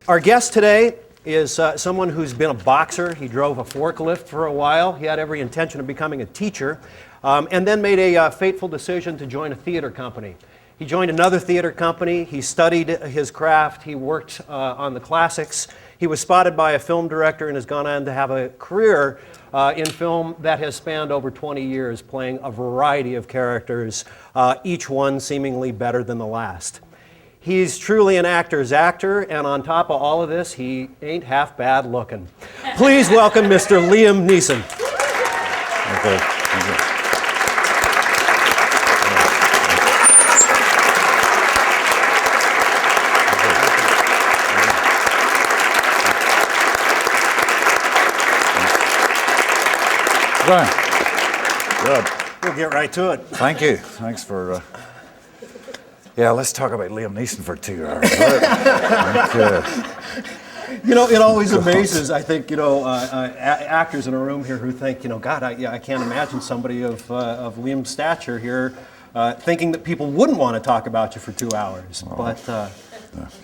Our guest today is someone who's been a boxer. He drove a forklift for a while. He had every intention of becoming a teacher, and then made a fateful decision to join a theater company. He joined another theater company. He studied his craft. He worked on the classics. He was spotted by a film director and has gone on to have a career in film that has spanned over 20 years, playing a variety of characters, each one seemingly better than the last. He's truly an actor's actor, and on top of all of this, he ain't half bad looking. Please welcome Mr. Liam Neeson. Okay. Thank you. Good. We'll get right to it. Thank you. Thanks for... Yeah, let's talk about Liam Neeson for 2 hours. Right? You know, it always amazes, I think, actors in a room here who think, God, I can't imagine somebody of Liam's stature here thinking that people wouldn't want to talk about you for 2 hours. Oh, but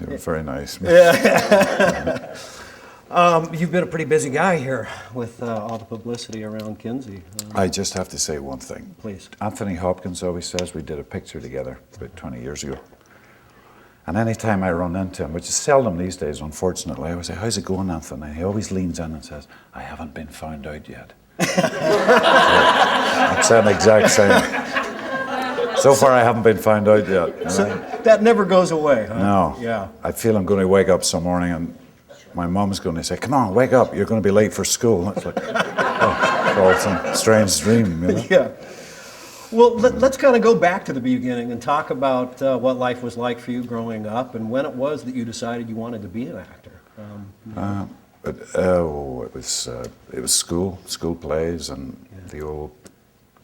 you're very nice. You've been a pretty busy guy here with all the publicity around Kinsey. I just have to say one thing. Please. Anthony Hopkins always says we did a picture together about 20 years ago. And any time I run into him, which is seldom these days, unfortunately, I always say, "How's it going, Anthony?" And he always leans in and says, "I haven't been found out yet." It's an exact same. So far, I haven't been found out yet. So that never goes away, huh? No. Yeah. I feel I'm going to wake up some morning and my mom's going to say, "Come on, wake up, you're going to be late for school." It's like, it's all some strange dream, Yeah. Well, let's kind of go back to the beginning and talk about what life was like for you growing up and when it was that you decided you wanted to be an actor. It was school plays and the old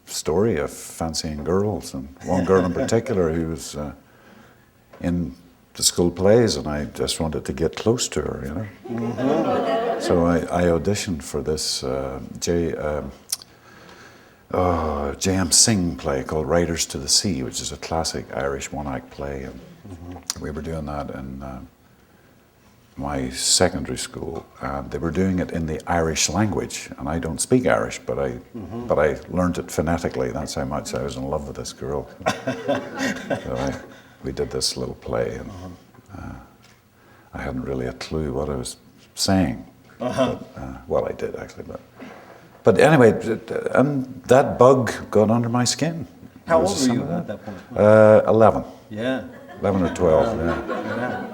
story of fancying girls, and one girl in particular who was in the school plays, and I just wanted to get close to her, Mm-hmm. So I auditioned for this J.M. Singh play called Riders to the Sea, which is a classic Irish one-act play, and we were doing that in my secondary school, and they were doing it in the Irish language, and I don't speak Irish, but I learned it phonetically. That's how much I was in love with this girl. So we did this little play, and I hadn't really a clue what I was saying. But, well, I did actually, but anyway, and that bug got under my skin. How old were you at that point? 11. Yeah. 11 or 12. Yeah.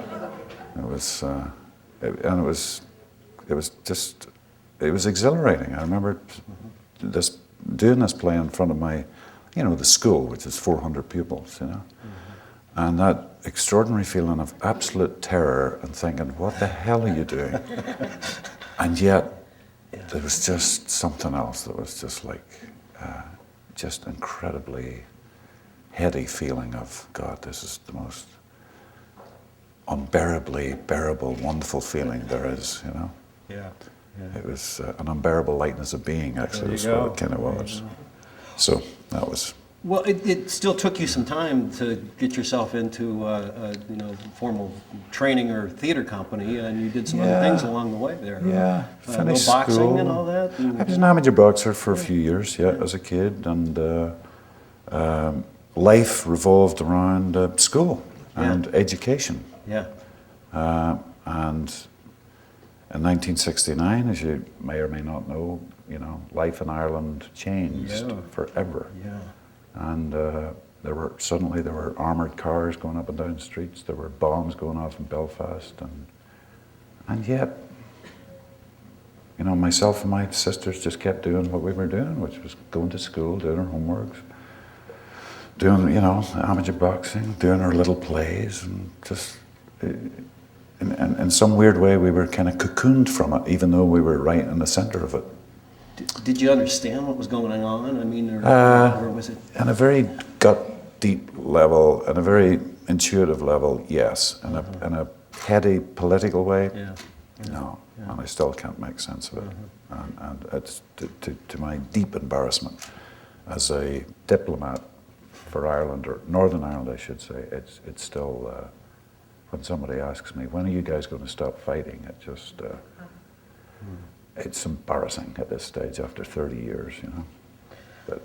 It was, it was exhilarating. I remember doing this play in front of my, the school, which is 400 pupils, and that extraordinary feeling of absolute terror and thinking, what the hell are you doing? And yet, there was just something else that was just like, just incredibly heady feeling of, God, this is the most unbearably bearable, wonderful feeling there is, Yeah. It was an unbearable lightness of being, actually, was what it kind of was. So that was... Well, it still took you some time to get yourself into formal training or theater company, and you did some other things along the way there. Yeah, finished boxing school. And all that. I was an amateur boxer for a few years, as a kid, and life revolved around school and education. Yeah. And in 1969, as you may or may not know, life in Ireland changed forever. Yeah. And there were armoured cars going up and down the streets. There were bombs going off in Belfast, and yet, myself and my sisters just kept doing what we were doing, which was going to school, doing our homeworks, doing amateur boxing, doing our little plays, and just in some weird way we were kind of cocooned from it, even though we were right in the centre of it. Did you understand what was going on? I mean, or was it? On a very gut-deep level, and a very intuitive level, yes. In a heady political way, no. Yeah. And I still can't make sense of it. And it's to my deep embarrassment, as a diplomat for Ireland, or Northern Ireland, I should say, it's still when somebody asks me, when are you guys going to stop fighting? It just, it's embarrassing at this stage after 30 years, you know. But,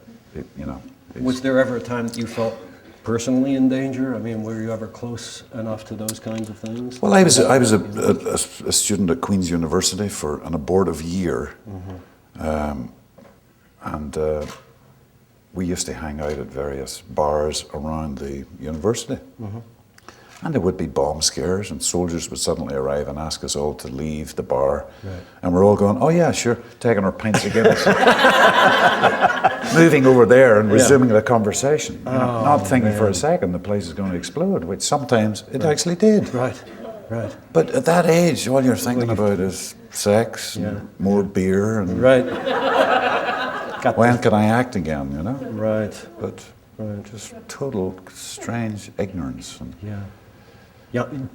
you know. Was there ever a time that you felt personally in danger? I mean, were you ever close enough to those kinds of things? Well, I was a student at Queen's University for an abortive year. And we used to hang out at various bars around the university. And there would be bomb scares, and soldiers would suddenly arrive and ask us all to leave the bar. Right. And we're all going, oh yeah, sure, taking our pints of Guinness. Moving over there and resuming the conversation. You know, not thinking for a second the place is going to explode, which sometimes it actually did. Right, right. But at that age, all you're thinking about is sex, and more beer, and when can I act again, you know? Right. But just total strange ignorance. And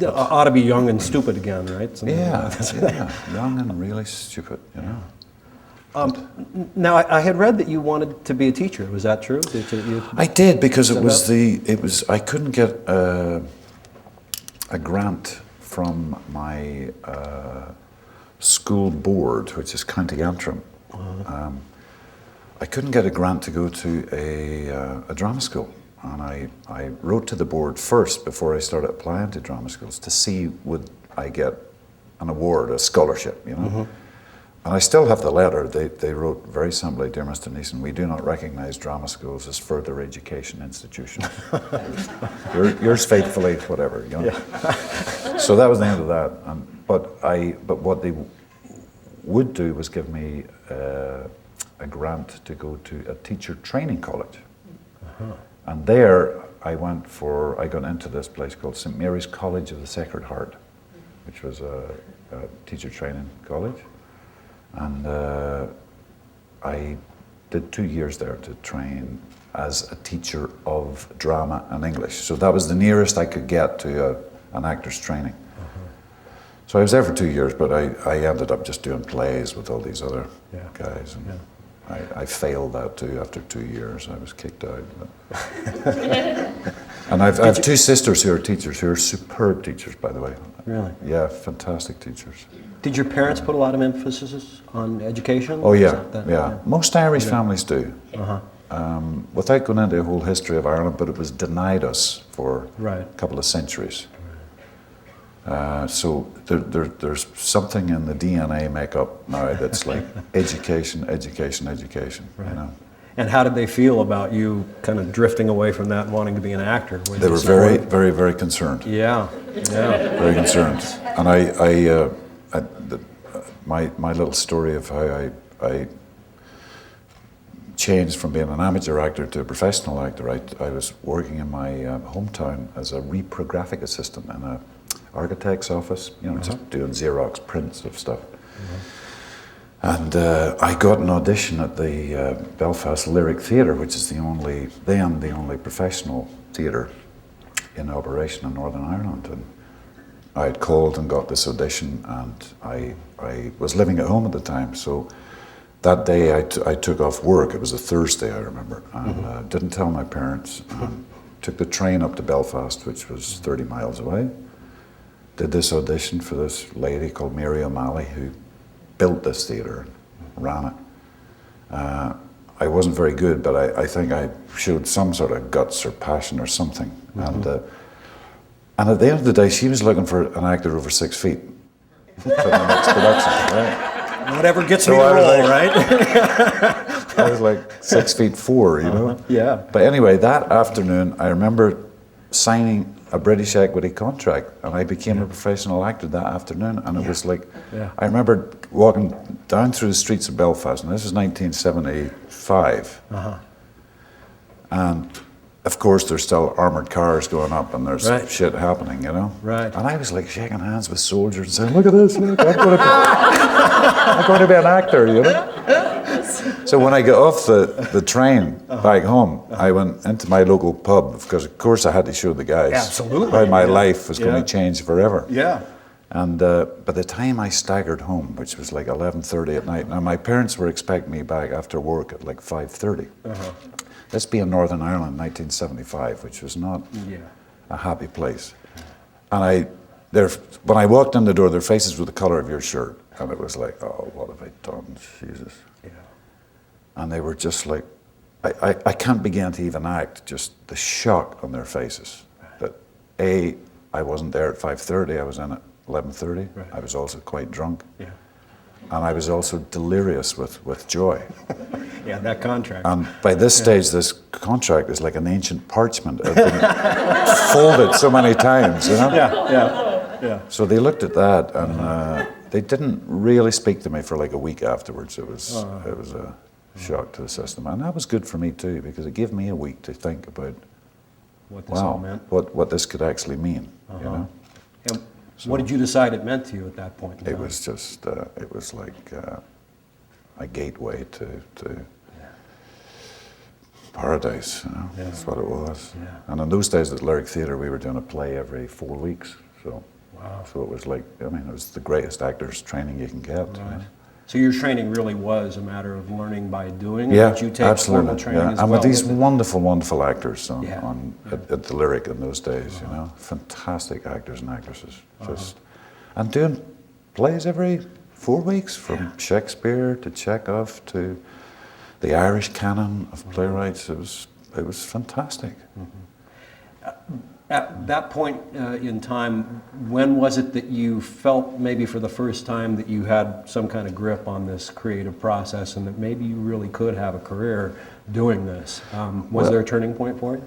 ought to be young and stupid again, right? Young and really stupid, you know. Now, I had read that you wanted to be a teacher. Was that true? I did, because I couldn't get a grant from my school board, which is County Antrim. I couldn't get a grant to go to a drama school. And I wrote to the board first before I started applying to drama schools to see would I get an award, a scholarship, you know. And I still have the letter. They wrote very simply, "Dear Mr. Neeson, we do not recognize drama schools as further education institutions." Yours faithfully, whatever, you know. So that was the end of that. But what they would do was give me a grant to go to a teacher training college. And there I got into this place called St. Mary's College of the Sacred Heart, which was a teacher training college. And I did 2 years there to train as a teacher of drama and English. So that was the nearest I could get to an actor's training. So I was there for 2 years, but I ended up just doing plays with all these other guys. And I failed that too after 2 years. I was kicked out. And I have two sisters who are teachers, who are superb teachers, by the way. Really? Yeah, fantastic teachers. Did your parents put a lot of emphasis on education? Oh yeah. Most Irish families do. Without going into a whole history of Ireland, but it was denied us for a couple of centuries. So there's something in the DNA makeup now that's like education, education, education. You know. And how did they feel about you kind of drifting away from that and wanting to be an actor? They were very, very, very concerned. Yeah. Very concerned. And my little story of how I changed from being an amateur actor to a professional actor. I was working in my hometown as a reprographic assistant in an architect's office, you know, just doing Xerox prints of stuff. And I got an audition at the Belfast Lyric Theatre, which is the only professional theatre in operation in Northern Ireland. And I had called and got this audition, and I was living at home at the time, so that day I took off work. It was a Thursday, I remember, and didn't tell my parents. Took the train up to Belfast, which was 30 miles away. Did this audition for this lady called Mary O'Malley, who built this theatre and ran it. I wasn't very good, but I think I showed some sort of guts or passion or something. And at the end of the day, she was looking for an actor over 6 feet for the next production, right? Whatever gets me to roll, right? I was like 6'4", you know? Yeah. But anyway, that afternoon, I remember signing a British equity contract, and I became a professional actor that afternoon. And it was like, I remember walking down through the streets of Belfast, and this was 1975. And of course, there's still armored cars going up, and there's shit happening, you know? Right. And I was like shaking hands with soldiers and saying, look at this, look, I'm going to be an actor, you know? So when I got off the train back home, I went into my local pub, because of course I had to show the guys how my life was going to change forever. Yeah. And by the time I staggered home, which was like 11:30 at night, now my parents were expecting me back after work at like 5:30. Let's be in Northern Ireland in 1975, which was not a happy place. And when I walked in the door, their faces were the color of your shirt. And it was like, oh, what have I done? Jesus. Yeah. And they were just like, I can't begin to even act, just the shock on their faces. That I wasn't there at 5:30, I was in at 11:30. Right. I was also quite drunk. Yeah. And I was also delirious with joy. Yeah, that contract. And by this stage, this contract is like an ancient parchment. It had been folded so many times, you know? Yeah. So they looked at that, and they didn't really speak to me for like a week afterwards. It was a shock to the system, and that was good for me too, because it gave me a week to think about What this all meant. what this could actually mean. You know? And what did you decide it meant to you at that point in time? It was just, it was like a gateway to paradise, you know, that's what it was. Yeah. And in those days at Lyric Theatre, we were doing a play every 4 weeks, so it was like, I mean, it was the greatest actors training you can get. Right. You know? So your training really was a matter of learning by doing? Yeah, Did you take absolutely. formal training as And well? with these with it? wonderful, wonderful actors Yeah. at the Lyric in those days, you know, fantastic actors and actresses, and doing plays every 4 weeks, from Shakespeare to Chekhov to the Irish canon of playwrights. It was fantastic. At that point in time, when was it that you felt maybe for the first time that you had some kind of grip on this creative process and that maybe you really could have a career doing this? Was there a turning point for it?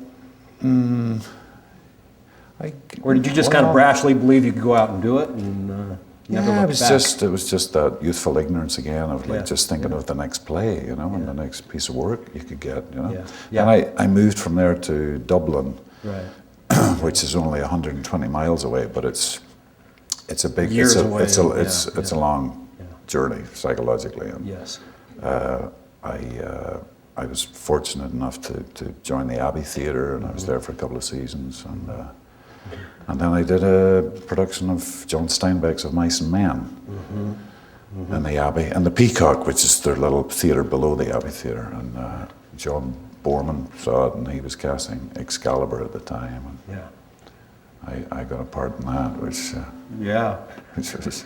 Or did you just kind of brashly believe you could go out and do it and never Yeah, look back? it was just that youthful ignorance again of like just thinking of the next play, you know, and the next piece of work you could get, you know. Yeah. And I moved from there to Dublin, Right. which is only 120 miles away, but it's a big Years away, it's a long journey psychologically. And Yes. I was fortunate enough to join the Abbey Theatre, and I was there for a couple of seasons, and then I did a production of John Steinbeck's Of Mice and Men in the Abbey, and the Peacock, which is their little theatre below the Abbey Theatre, and John Boorman saw it, and he was casting Excalibur at the time, and I got a part in that, which was...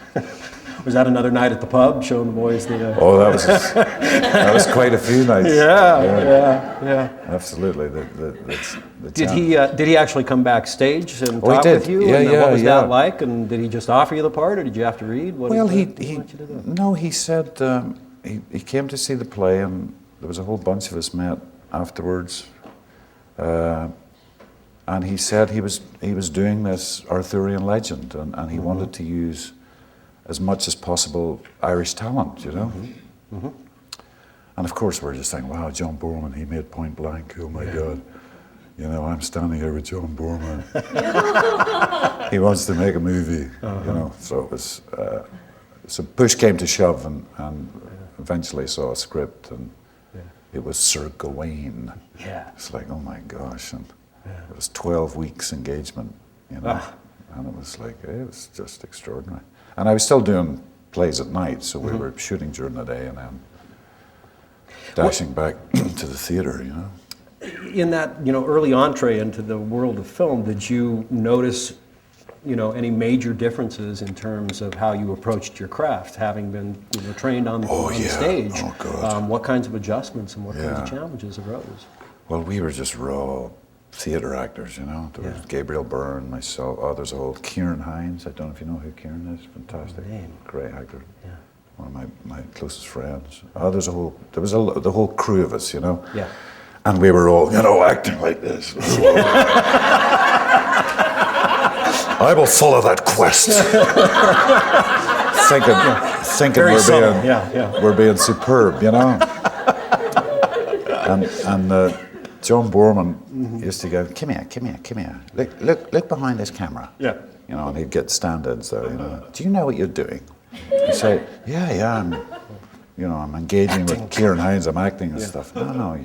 Was that another night at the pub, showing the boys the... Oh, that was quite a few nights. Yeah. Absolutely. Did He actually come backstage and he talk did. with you? Yeah, and yeah, what was yeah. that like? And did he just offer you the part, or did you have to read? Well, he said he came to see the play, and there was a whole bunch of us met afterwards. And he said he was doing this Arthurian legend, and he wanted to use as much as possible Irish talent, you know. And of course we're just saying, wow, John Boorman, he made Point Blank, oh my God. You know, I'm standing here with John Boorman. He wants to make a movie, you know. So it was, so push came to shove, and eventually saw a script, and it was Sir Gawain. It's like, oh my gosh, and it was 12 weeks engagement, you know. And it was like, it was just extraordinary. And I was still doing plays at night, so we were shooting during the day and then dashing back to the theatre, you know. In that, early entree into the world of film, did you notice, any major differences in terms of how you approached your craft, having been, trained on the stage? Oh, God. What kinds of adjustments and what kinds of challenges arose? Well, we were just raw theatre actors, you know. There was Gabriel Byrne, myself, there's a whole Kieran Hines. I don't know if you know who Kieran is. Fantastic, great actor. One of my closest friends. There was the whole crew of us, you know. And we were all, acting like this. I will follow that quest. thinking we're being superb, you know. And John Boorman used to go, come here. Look behind this camera. You know, and he'd get stand-ins there, you know. Do you know what you're doing? He'd say, I'm engaging with Kieran Hines, I'm acting and stuff. No,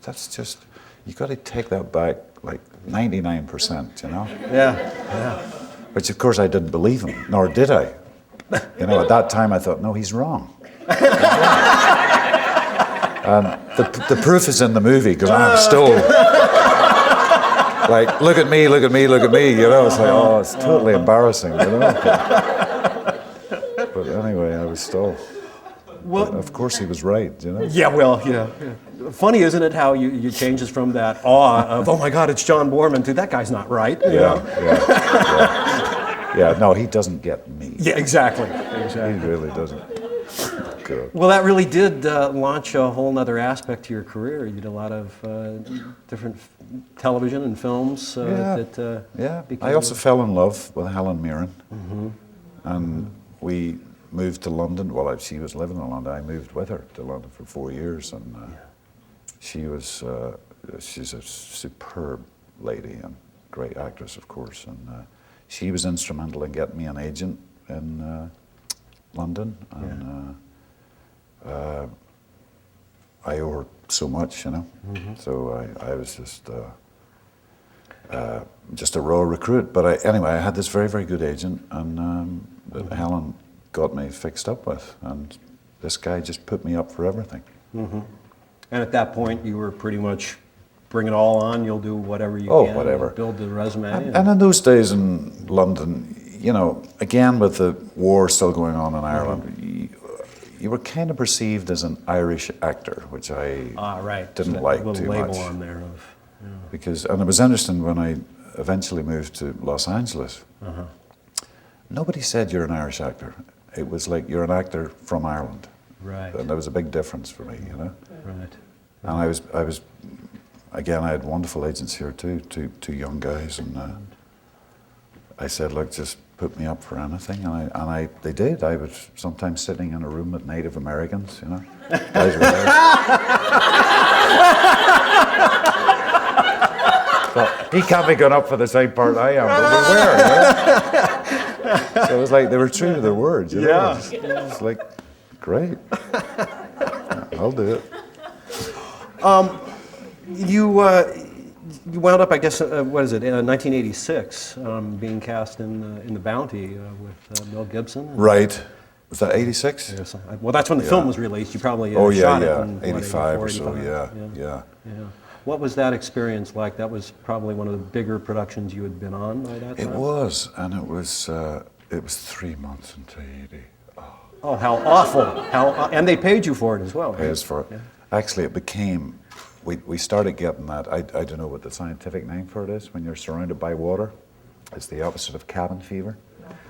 that's just, you got to take that back like 99%, you know? Which of course I didn't believe him, nor did I. You know, at that time I thought, no, he's wrong. And the proof is in the movie, because I'm like, look at me, look at me, look at me, you know. It's like, oh, it's totally embarrassing, you know. But anyway, I was still, Well, of course he was right, you know. yeah, well, yeah. Funny, isn't it, how you changes from that awe of, oh my God, it's John Boorman, to that guy's not right. You know? Yeah, no, he doesn't get me. Yeah, exactly. He really doesn't. Good. Well, that really did launch a whole other aspect to your career. You did a lot of different television and films. Yeah. I also fell in love with Helen Mirren, and we moved to London. Well, she was living in London. I moved with her to London for 4 years, and she's a superb lady and great actress, of course. And she was instrumental in getting me an agent in London, and I owe her so much, you know. So I was just a raw recruit. But anyway, I had this very, very good agent, and that Helen got me fixed up with, and this guy just put me up for everything. And at that point, you were pretty much bring it all on. You'll do whatever you can. Whatever. Build the resume. And in those days in London, you know, again with the war still going on in Ireland, you were kind of perceived as an Irish actor, which I didn't like too much. Label on there of, because, and it was interesting when I eventually moved to Los Angeles. Nobody said you're an Irish actor. It was like you're an actor from Ireland. Right. And there was a big difference for me, you know. Right. And I was, again, I had wonderful agents here too, two young guys, and I said, look, just put me up for anything, and they did. I was sometimes sitting in a room with Native Americans, you know. Guys were there. So he can't be going up for the same part I am, but we were, you know? So it was like they were true to their words, you know. It's like, great. I'll do it. You wound up, I guess, what is it, 1986, being cast in The Bounty with Mel Gibson. Right. Was that 86? Yes. Well, that's when the film was released. You probably shot it in, 85 or 84, so, 85? yeah. What was that experience like? That was probably one of the bigger productions you had been on by that time? It was, and it was 3 months into 80. Oh, how awful. And they paid you for it as well. Right? Pays for it. Yeah. Actually, it became, we started getting that, I don't know what the scientific name for it is, when you're surrounded by water. It's the opposite of cabin fever.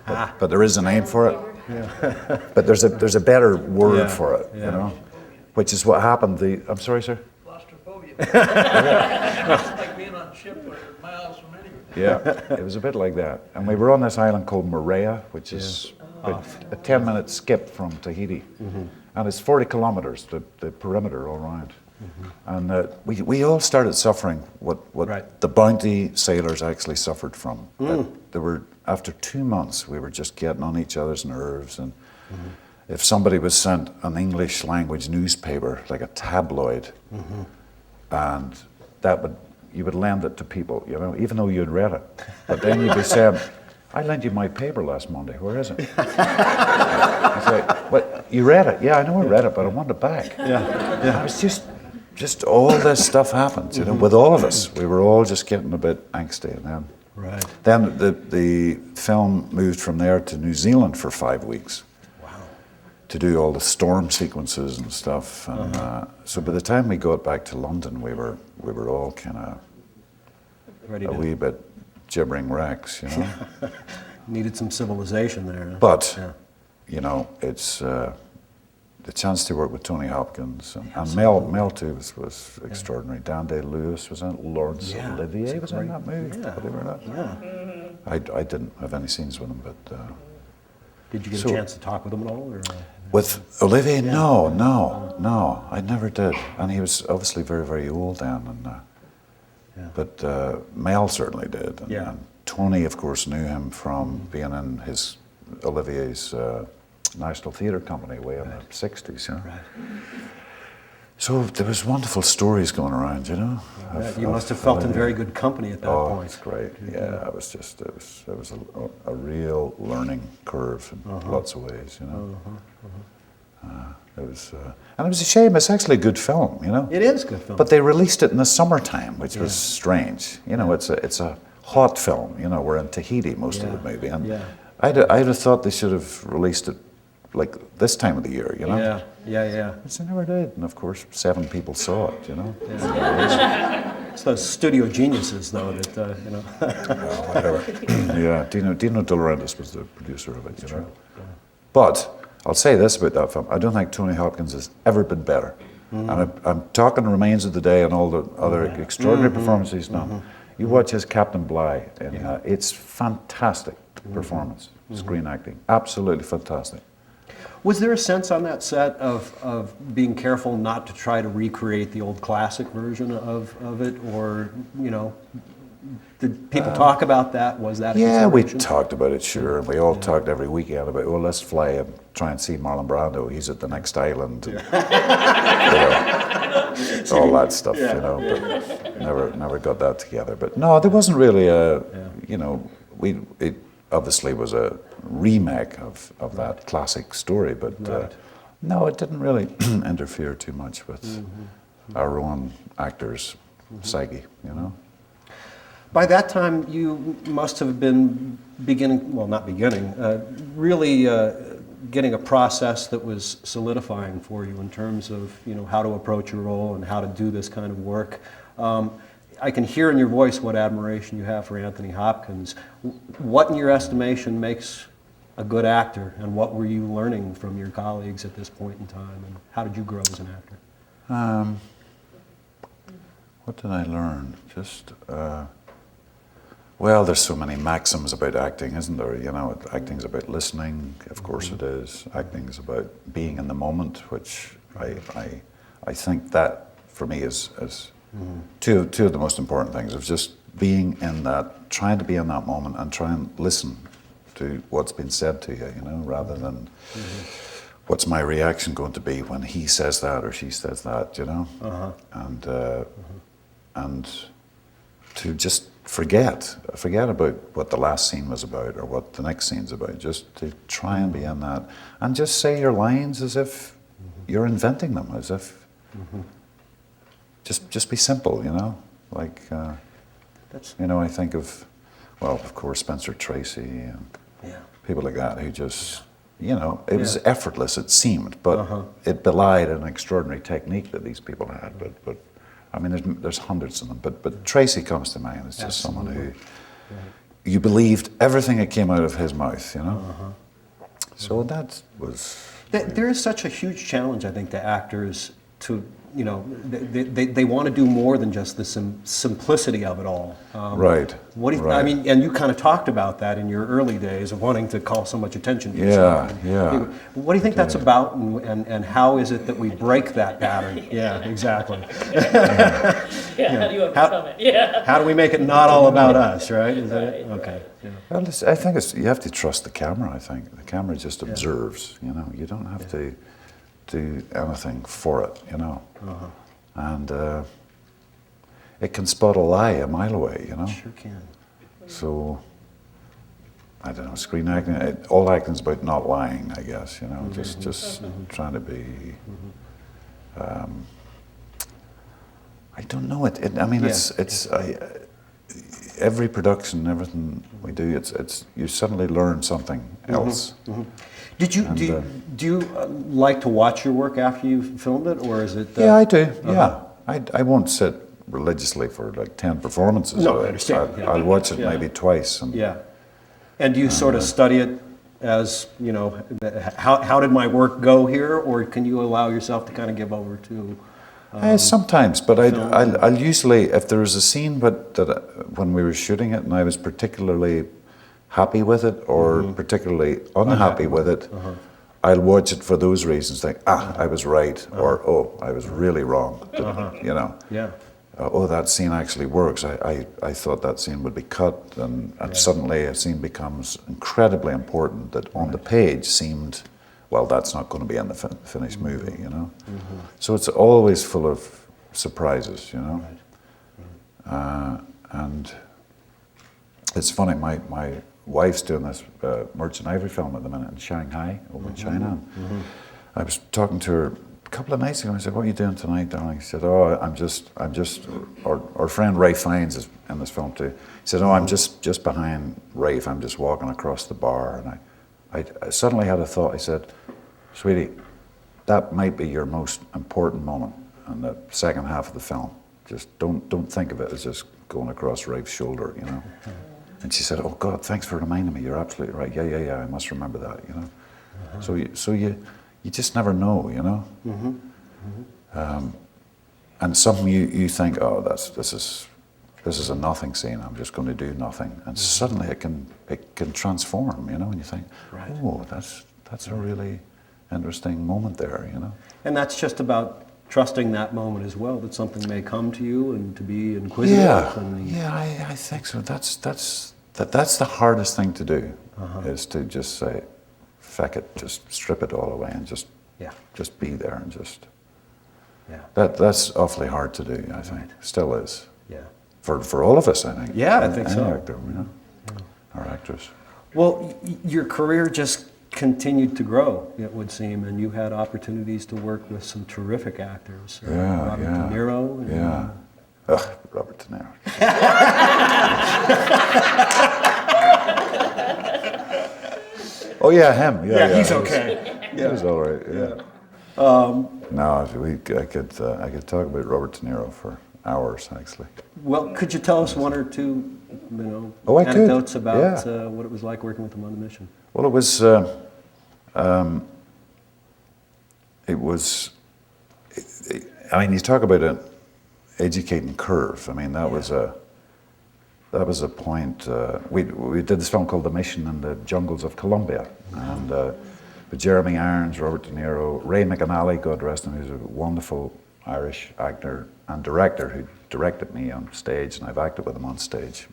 But there is a name for it. Yeah. But there's a better word for it, you know, which is what happened. I'm sorry, sir? Claustrophobia. It's like being on a ship where you're miles from anywhere. Yeah, it was a bit like that. And we were on this island called Moorea, which is a 10-minute skip from Tahiti. And it's 40 kilometers, the perimeter all around. And we all started suffering what the Bounty sailors actually suffered from. They were, after 2 months, we were just getting on each other's nerves. And if somebody was sent an English language newspaper, like a tabloid, and you would lend it to people, you know, even though you'd read it. But then you'd be saying, I lent you my paper last Monday, where is it? It's like, but you read it? Yeah, I know I read it, but I want it back. Yeah. It was just all this stuff happened, you know, with all of us. We were all just getting a bit angsty, and then the film moved from there to New Zealand for 5 weeks. Wow. To do all the storm sequences and stuff. And so by the time we got back to London, we were all kind of a wee bit gibbering wrecks, you know. Needed some civilization there. But, you know, it's the chance to work with Tony Hopkins and Mel too was extraordinary. Dan Day-Lewis was in it. Laurence Olivier was in that movie. Believe it or not. I didn't have any scenes with him, but. Did you get a chance to talk with him at all? Or? With Olivier? No, I never did. And he was obviously very, very old then. But Mel certainly did. And Tony, of course, knew him from being in Olivier's National Theatre Company way in the 60s. You know? So there was wonderful stories going around, you know. You must have felt in very good company at that point. Oh, it's great. Yeah, it was a real learning curve in lots of ways, you know. It was, and it was a shame. It's actually a good film, you know. It is a good film. But they released it in the summertime, which was strange. You know, it's a hot film. You know, we're in Tahiti most of the movie, and I'd have thought they should have released it like this time of the year. You know. Yeah. But they never did, and of course, 7 people saw it. You know. It's those studio geniuses, though, that you know. Whatever. Yeah, Dino De Laurentiis was the producer of it. You know. But I'll say this about that film: I don't think Tony Hopkins has ever been better. And I'm talking Remains of the Day and all the other extraordinary performances now. You watch his Captain Bligh, and it's fantastic performance, screen acting, absolutely fantastic. Was there a sense on that set of being careful not to try to recreate the old classic version of it, or, you know, did people talk about that? Was that a we consideration? talked about it, sure, and we all talked every weekend about, well, let's fly and try and see Marlon Brando. He's at the next island. And, all that stuff, you know, but never got that together. But no, there wasn't really a, you know, it obviously was a remake of that classic story, but no, it didn't really interfere too much with our own actors' psyche, you know. By that time, you must have been really getting a process that was solidifying for you in terms of, you know, how to approach your role and how to do this kind of work. I can hear in your voice what admiration you have for Anthony Hopkins. What, in your estimation, makes a good actor, and what were you learning from your colleagues at this point in time, and how did you grow as an actor? What did I learn? Just, well, there's so many maxims about acting, isn't there? You know, acting's about listening, of course it is. Acting's about being in the moment, which I think that, for me, is two of the most important things, of just being in that, trying to be in that moment and try and listen to what's been said to you, you know, rather than what's my reaction going to be when he says that or she says that, you know? And to just forget about what the last scene was about or what the next scene's about, just to try and be in that, and just say your lines as if you're inventing them, as if, just be simple, you know? Like, you know, I think of, well, of course, Spencer Tracy and people like that who just, you know, it was effortless, it seemed, but it belied an extraordinary technique that these people had. But I mean, there's hundreds of them, but Tracy comes to mind as just someone who you believed everything that came out of his mouth, you know. So that was. There is such a huge challenge, I think, to actors to, you know, they want to do more than just the simplicity of it all. Right. What do you, I mean, and you kind of talked about that in your early days of wanting to call so much attention to yourself. What do you think that's about, and how is it that we break that pattern? Yeah, exactly. How do you overcome it? How do we make it not all about us, right? Is that it? Okay. Yeah. Well, I think you have to trust the camera, I think. The camera just observes, you know. You don't have to do anything for it, you know. And it can spot a lie a mile away, you know. Sure can. So, I don't know, screen acting, all acting's about not lying, I guess, you know, just trying to be, I don't know, I mean, every production, everything we do, you suddenly learn something else. Do you like to watch your work after you've filmed it, or is it? Yeah, I do. Yeah, I won't sit religiously for like 10 performances. No, I understand. I'll watch it maybe twice. And, and do you sort of study it as, you know, how did my work go here, or can you allow yourself to kind of give over to? Sometimes, but I'll usually, if there is a scene when we were shooting it and I was particularly happy with it or particularly unhappy with it, I'll watch it for those reasons, think, I was right, or, oh, I was really wrong, you know. Oh, that scene actually works. I thought that scene would be cut, and suddenly a scene becomes incredibly important that on the page seemed, well, that's not going to be in the finished movie, you know. So it's always full of surprises, you know. And it's funny, my wife's doing this Merchant Ivory film at the minute in Shanghai, over in China. I was talking to her a couple of nights ago. I said, "What are you doing tonight, darling?" She said, "Oh, I'm just." Our friend Ray Fiennes is in this film too. He said, "Oh, I'm just behind Rafe. I'm just walking across the bar." And I suddenly had a thought. I said, "Sweetie, that might be your most important moment in the second half of the film. Just don't think of it as just going across Rafe's shoulder, you know." And she said, "Oh God, thanks for reminding me. You're absolutely right. Yeah. I must remember that, you know." So you just never know, you know. And something you think, "Oh, this is a nothing scene. I'm just going to do nothing," and suddenly it can transform, you know. And you think, "Oh, that's a really interesting moment there," you know. And that's just about trusting that moment as well, that something may come to you and to be inquisitive. I think so. That's the hardest thing to do, is to just say, "Feck it, just strip it all away and just be there and just." That's awfully hard to do, I think. Still is. Yeah. For all of us, I think. Yeah, I think so. Any actor, you know, or actress. Well, your career just continued to grow, it would seem, and you had opportunities to work with some terrific actors. Robert De Niro. And, Robert De Niro. Oh yeah, him. Yeah, he's okay. He was all right. Yeah. No, I could talk about Robert De Niro for hours, actually. Well, could you tell us one or two, anecdotes about what it was like working with him on the mission? Well, I mean, you talk about an educating curve. I mean, that was a point. We did this film called The Mission in the Jungles of Colombia, and with Jeremy Irons, Robert De Niro, Ray McAnally, God rest him, who's a wonderful Irish actor and director who directed me on stage, and I've acted with him on stage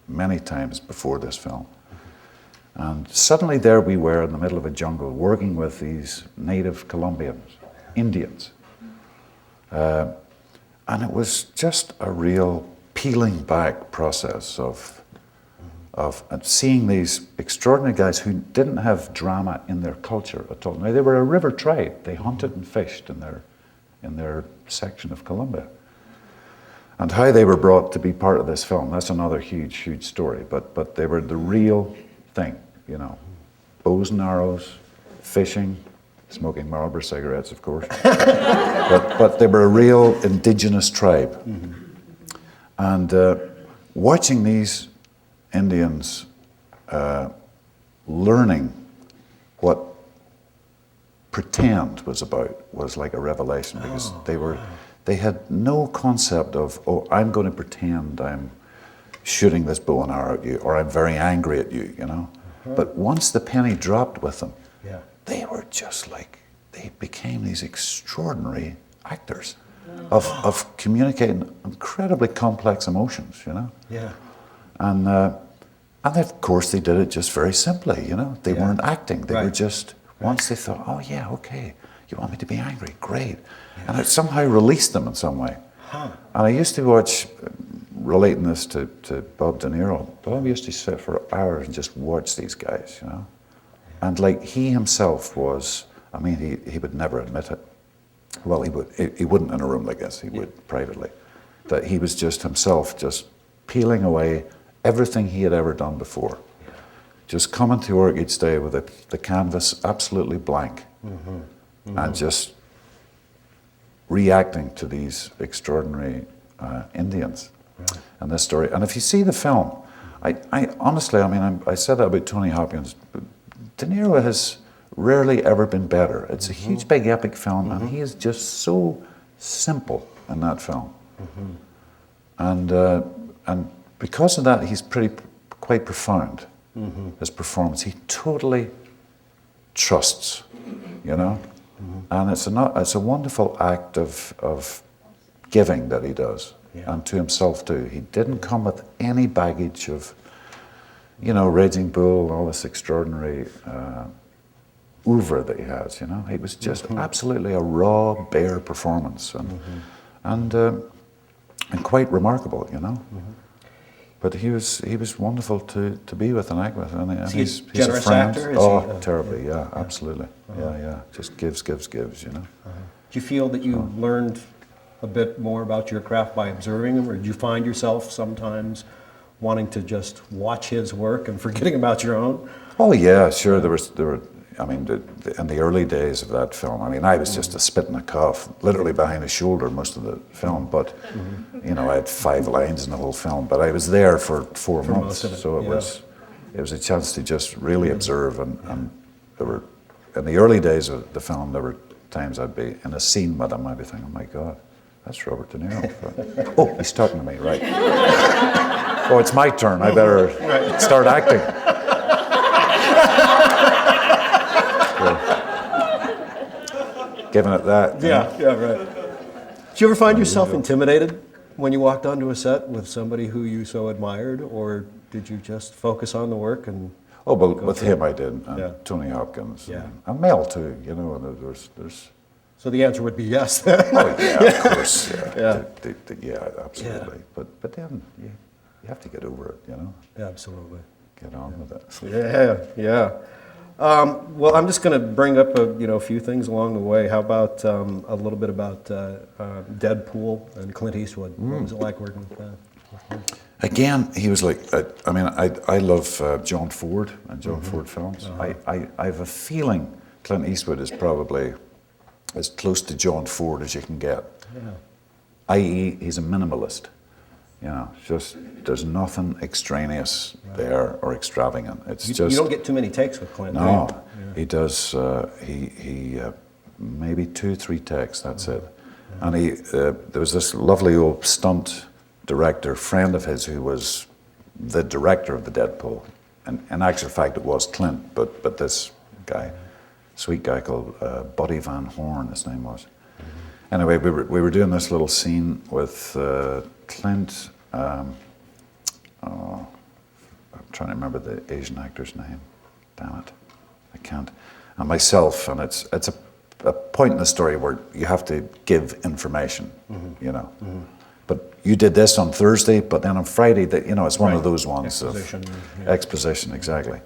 many times before this film. And suddenly there we were in the middle of a jungle working with these native Colombians, Indians. And it was just a real peeling back process of seeing these extraordinary guys who didn't have drama in their culture at all. Now, they were a river tribe. They hunted and fished in their section of Colombia. And how they were brought to be part of this film, that's another huge, huge story. But they were the real thing, you know. Bows and arrows, fishing, smoking Marlboro cigarettes, of course. but they were a real indigenous tribe. And watching these Indians learning what pretend was about was like a revelation, because they had no concept of, "Oh, I'm going to pretend I'm shooting this bow and arrow at you, or I'm very angry at you," you know. But once the penny dropped with them, they were just like, they became these extraordinary actors of communicating incredibly complex emotions, you know. And of course they did it just very simply, you know. They weren't acting. They were just, once they thought, "Oh yeah, okay, you want me to be angry, great." And it somehow released them in some way. And I used to watch, relating this to Bob De Niro, Bob used to sit for hours and just watch these guys, you know. And like, he himself was, I mean, he would never admit it. Well, he wouldn't in a room like this, he would privately. That he was just himself, just peeling away everything he had ever done before. Just coming to work each day with the canvas absolutely blank. And just reacting to these extraordinary Indians and this story. And if you see the film, I honestly, I mean, I said that about Tony Hopkins, but De Niro has rarely ever been better. It's a huge, big, epic film, and he is just so simple in that film. And because of that, he's quite profound. His performance, he totally trusts, you know. And it's a wonderful act of giving that he does, and to himself too. He didn't come with any baggage of, you know, Raging Bull and all this extraordinary oeuvre that he has, you know. He was just absolutely a raw, bare performance, and quite remarkable, you know. But he was wonderful to be with and act with. And Is he he's a generous a friend. actor? Is Oh, he, terribly, yeah, absolutely. Yeah. Just gives, you know. Do you feel that you learned a bit more about your craft by observing him, or did you find yourself sometimes wanting to just watch his work and forgetting about your own? Oh yeah, sure. There were. I mean, in the early days of that film, I mean, I was just a spit in a cough, literally behind his shoulder most of the film. But you know, I had 5 lines in the whole film, but I was there for 4 months, most of it, so yeah. it was a chance to just really observe. And there were, in the early days of the film, there were times I'd be in a scene with him, I'd be thinking, oh my God, that's Robert De Niro. Oh, he's talking to me, right? Oh, it's my turn. I better start acting. Giving it that. Yeah, right. Did you ever find yourself intimidated when you walked onto a set with somebody who you so admired, or did you just focus on the work and? Oh, well, with him I did, and Yeah. Tony Hopkins, Yeah. and Mel too, you know, and there's So the answer would be yes then. oh yeah, of course, yeah, Yeah. yeah, absolutely. But then you have to get over it, you know, Absolutely. get on with it. Yeah. Well, I'm just going to bring up a few things along the way. How about a little bit about Deadpool and Clint Eastwood? What was it like working with him? Again, he was like, I mean, I love John Ford and John Ford films. I have a feeling Clint Eastwood is probably as close to John Ford as you can get. Yeah. I.e., he's a minimalist. You know, just there's nothing extraneous there or extravagant. It's You just don't get too many takes with Clint. no. do you? He does. He maybe 2-3 takes. That's it. And he there was this lovely old stunt director friend of his who was the director of the Deadpool, and in actual fact it was Clint, but this guy, sweet guy called Buddy Van Horn, his name was. Anyway, we were doing this little scene with Clint. I'm trying to remember the Asian actor's name. Damn it, I can't. And myself, and it's a point in the story where you have to give information, you know. But you did this on Thursday, but then on Friday, that you know, it's one of those ones. Exposition, Of exposition, exactly.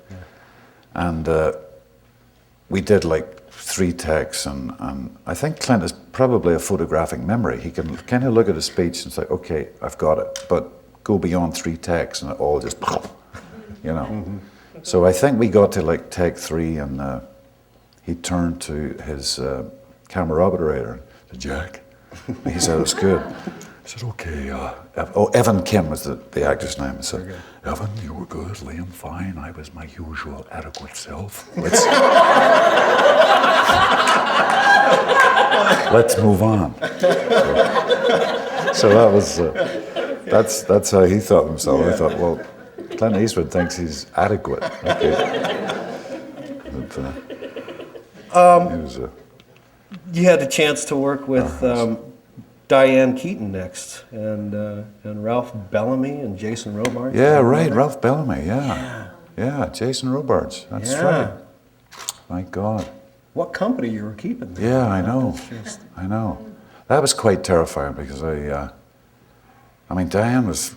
And we did like 3 takes, and I think Clint is probably a photographic memory. He can kind of look at a speech and say, okay, I've got it, but go beyond 3 takes and it all just, you know. So I think we got to like take 3, and he turned to his camera operator and said, Jack, he said, it's good. I said, okay, Evan Kim was the actor's name. I said, Evan, you were good, Liam, fine. I was my usual adequate self. Let's move on. So that was, that's how he thought of himself. I thought, well, Clint Eastwood thinks he's adequate. Okay. But, he was You had a chance to work with Diane Keaton next, and Ralph Bellamy and Jason Robards. yeah, right, Ralph Bellamy, yeah, Jason Robards, that's right. My God. What company you were keeping there. Yeah, I know. That's just- I know. That was quite terrifying because I mean, Diane was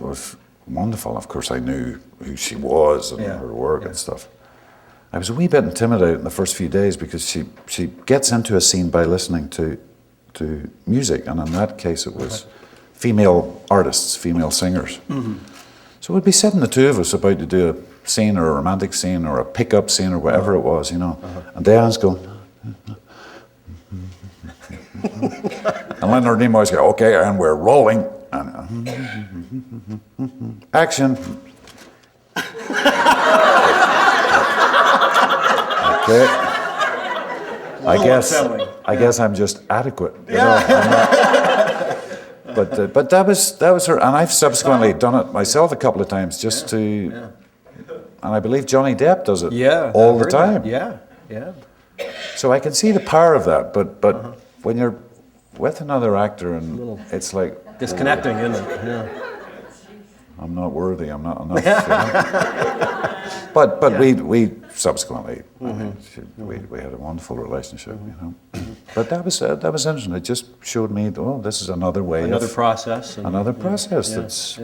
wonderful. Of course, I knew who she was and her work and stuff. I was a wee bit intimidated in the first few days because she gets into a scene by listening to music, and in that case it was female artists, female singers. So we'd be sitting, the 2 of us, about to do a scene or a romantic scene or a pickup scene or whatever it was, you know, and Diane's going, and Leonard Nimoy's go, okay, and we're rolling, and action. Okay. I guess I'm just adequate. You know, I'm not, but that was her, and I've subsequently done it myself a couple of times just to, and I believe Johnny Depp does it all the time. Yeah. So I can see the power of that, but when you're with another actor and it's like Disconnecting, isn't it? Yeah. I'm not worthy. I'm not enough. You know? But we subsequently, I mean, we had a wonderful relationship, you know. But that was interesting. It just showed me, oh, this is another way, Another process. another process that's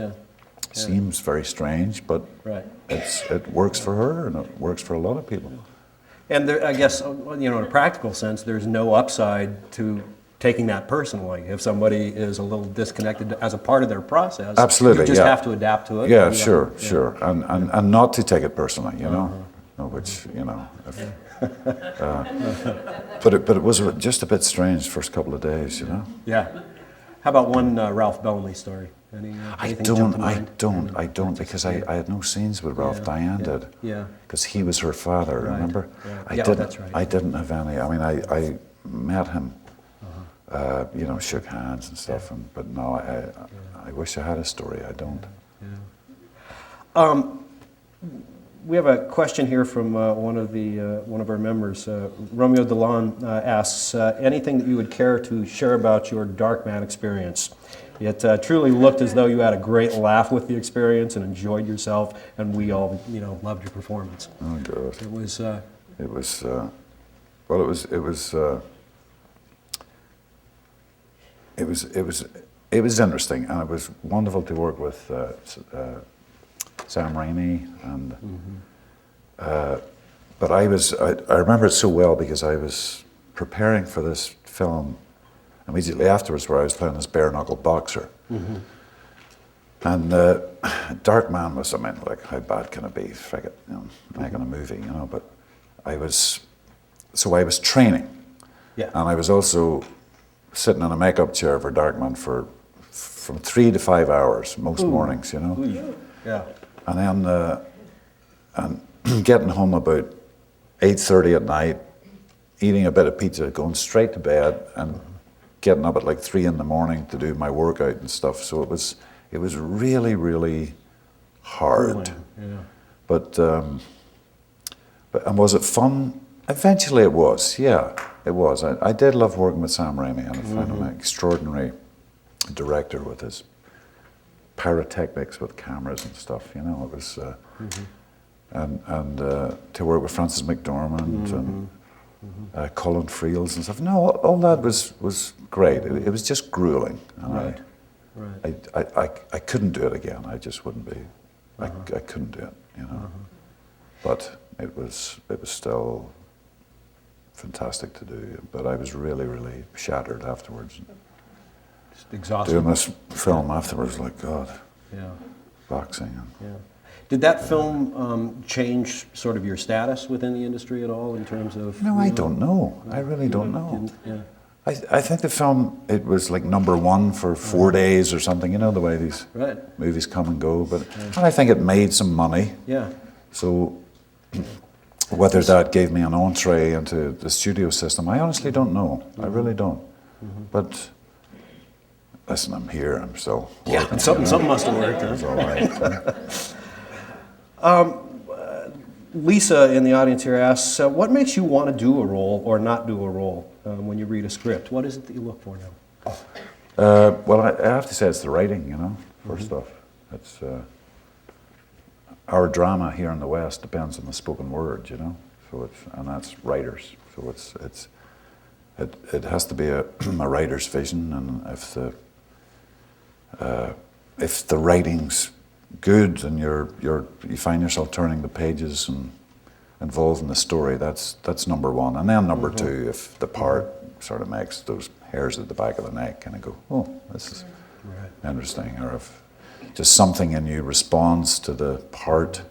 seems very strange, but Right. it works for her and it works for a lot of people. And there, I guess, in a practical sense, there's no upside to taking that personally. If somebody is a little disconnected as a part of their process, Absolutely, you just yeah. have to adapt to it. Yeah, And sure, yeah. sure, and not to take it personally, you know, which if, but it was just a bit strange first couple of days, you know. Yeah. How about one Ralph Bellamy story? Anything jump to mind? I don't, because I had no scenes with Ralph. Diane did. Yeah. Because he was her father, Right, remember? right. Yeah, that's right. I didn't have any. I mean, I met him, shook hands and stuff, but no, I wish I had a story. I don't. We have a question here from one of our members. Romeo Delon asks, anything that you would care to share about your Darkman experience? It truly looked as though you had a great laugh with the experience and enjoyed yourself, and we all, loved your performance. Oh God. It was. It was. Well, it was interesting, and it was wonderful to work with Sam Raimi, and but I remember it so well because I was preparing for this film immediately afterwards, where I was playing this bare-knuckle boxer, and Darkman was, like, how bad can it be? Figure, making a movie, But I was training, Yeah. and I was also sitting in a makeup chair for Darkman from 3 to 5 hours most mornings, Yeah. and then and getting home about 8:30 at night, eating a bit of pizza, going straight to bed, and getting up at like 3 in the morning to do my workout and stuff. So it was really, really hard. Yeah. But and was it fun? Eventually it was, yeah, it was. I did love working with Sam Raimi, and I found him an extraordinary director with his pyrotechnics with cameras and stuff, It was, and to work with Francis McDormand and Colin Friels and stuff. No, all that was great. It was just grueling, and Right. I couldn't do it again. I just wouldn't be. I couldn't do it, But it was still fantastic to do. But I was really, really shattered afterwards. Just exhausted. Doing this film afterwards, like, God, Yeah. boxing. Yeah. Did that film change sort of your status within the industry at all in terms of? No, I don't know. I really don't know. Yeah. I think the film, it was like #1 for 4 days or something, the way these Right. movies come and go. But and I think it made some money. Yeah. So whether that gave me an entree into the studio system, I honestly don't know. I really don't. But listen, I'm here. I'm still working. Something must have worked. It's Huh? all right. Lisa in the audience here asks, what makes you want to do a role or not do a role when you read a script? What is it that you look for now? Well, I have to say it's the writing, first off. It's our drama here in the West depends on the spoken word, So and that's writers. So it has to be a writer's vision, and if the writing's good and you find yourself turning the pages and involved in the story, that's #1. And then #2, if the part sort of makes those hairs at the back of the neck kind of go, oh, this is interesting, or if just something in you responds to the part.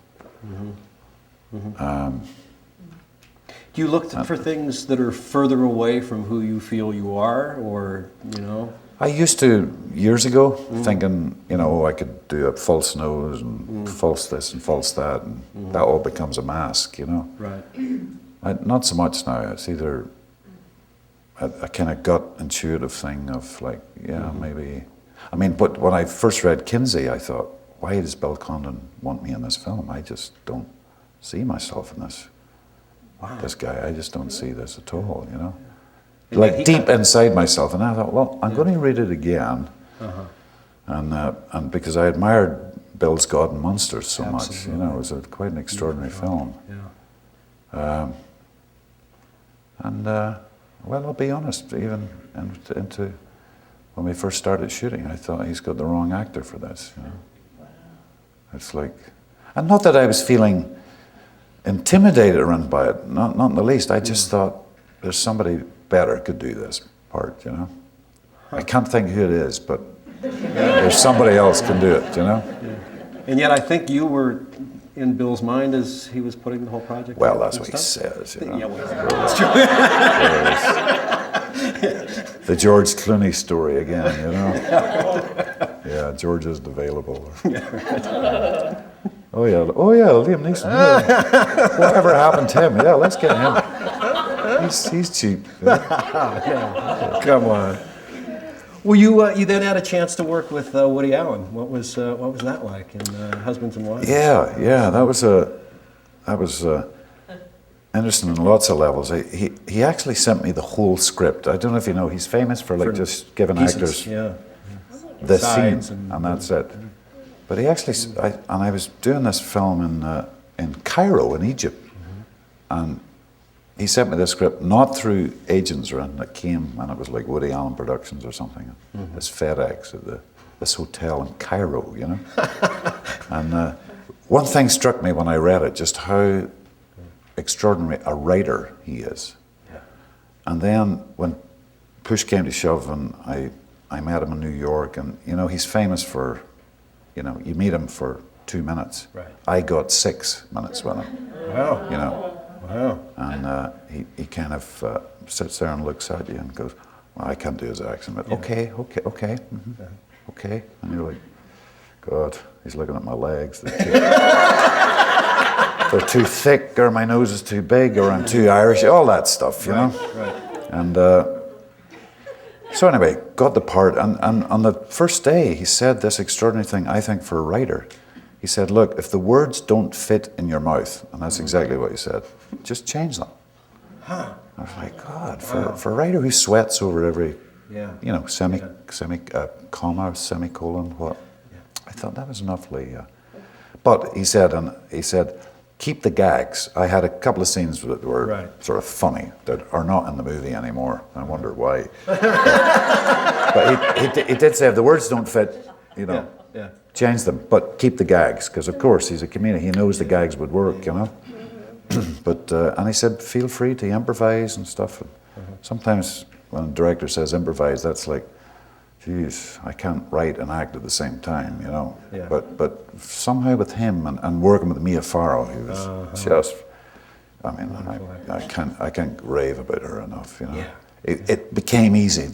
Do you look for things that are further away from who you feel you are, or, I used to, years ago, thinking, I could do a false nose and false this and false that, and that all becomes a mask, Right. Not so much now. It's either a kind of gut intuitive thing of like, maybe. But when I first read Kinsey, I thought, why does Bill Condon want me in this film? I just don't see myself in this. Wow. This guy, I just don't see this at all, And Like deep inside myself. And I thought, well, I'm going to read it again. And because I admired Bill's God and Monsters so much, it was quite an extraordinary film. Yeah. Well, I'll be honest, even into when we first started shooting, I thought he's got the wrong actor for this. It's like, and not that I was feeling intimidated around by it, not in the least. I just thought there's somebody better could do this part, you know. I can't think who it is, but there's somebody else can do it, you know. And yet I think you were in Bill's mind as he was putting the whole project Well, together that's and what he stuff? says, you know. Yeah, well, that's true. The George Clooney story again, you know. Yeah, George isn't available. Oh yeah, Liam Neeson. Yeah. Whatever happened to him? Yeah, let's get him. He's cheap. Yeah. Come on. Well, you then had a chance to work with Woody Allen. What was that like in Husbands and Wives? Yeah, that was interesting on lots of levels. He actually sent me the whole script. I don't know if you know, he's famous for like just giving Pieces, actors the sides scene and that's it. But he actually, I was doing this film in Cairo in Egypt, and he sent me the script not through agents or anything. It came and it was like Woody Allen Productions or something. This FedEx at this hotel in Cairo, you know. And one thing struck me when I read it, just how extraordinary a writer he is. Yeah. And then when push came to shove, and I met him in New York, and you know he's famous for, you know, you meet him for 2 minutes. Right. I got 6 minutes with him. Wow. You know. Wow. And he kind of sits there and looks at you and goes, well, I can't do his accent, but okay. Okay. And you're like, God, he's looking at my legs. They're too thick, or my nose is too big, or I'm too Irish, all that stuff, you know? Right. And so anyway, got the part, and on the first day, he said this extraordinary thing, I think, for a writer. He said, look, if the words don't fit in your mouth, and that's exactly what he said, just change them. Huh. I was like, God, for a writer who sweats over every, you know, comma, semicolon, what? Yeah. I thought that was an awfully, but he said, keep the gags. I had a couple of scenes that were sort of funny that are not in the movie anymore. I wonder why. But he did say, if the words don't fit, you know, change them, but keep the gags, because of course he's a comedian. He knows the gags would work, you know. But and he said, feel free to improvise and stuff. And sometimes when a director says improvise, that's like, geez, I can't write and act at the same time, you know. Yeah. But somehow with him and working with Mia Farrow, he was just, I mean, I can't rave about her enough, you know. Yeah. It became easier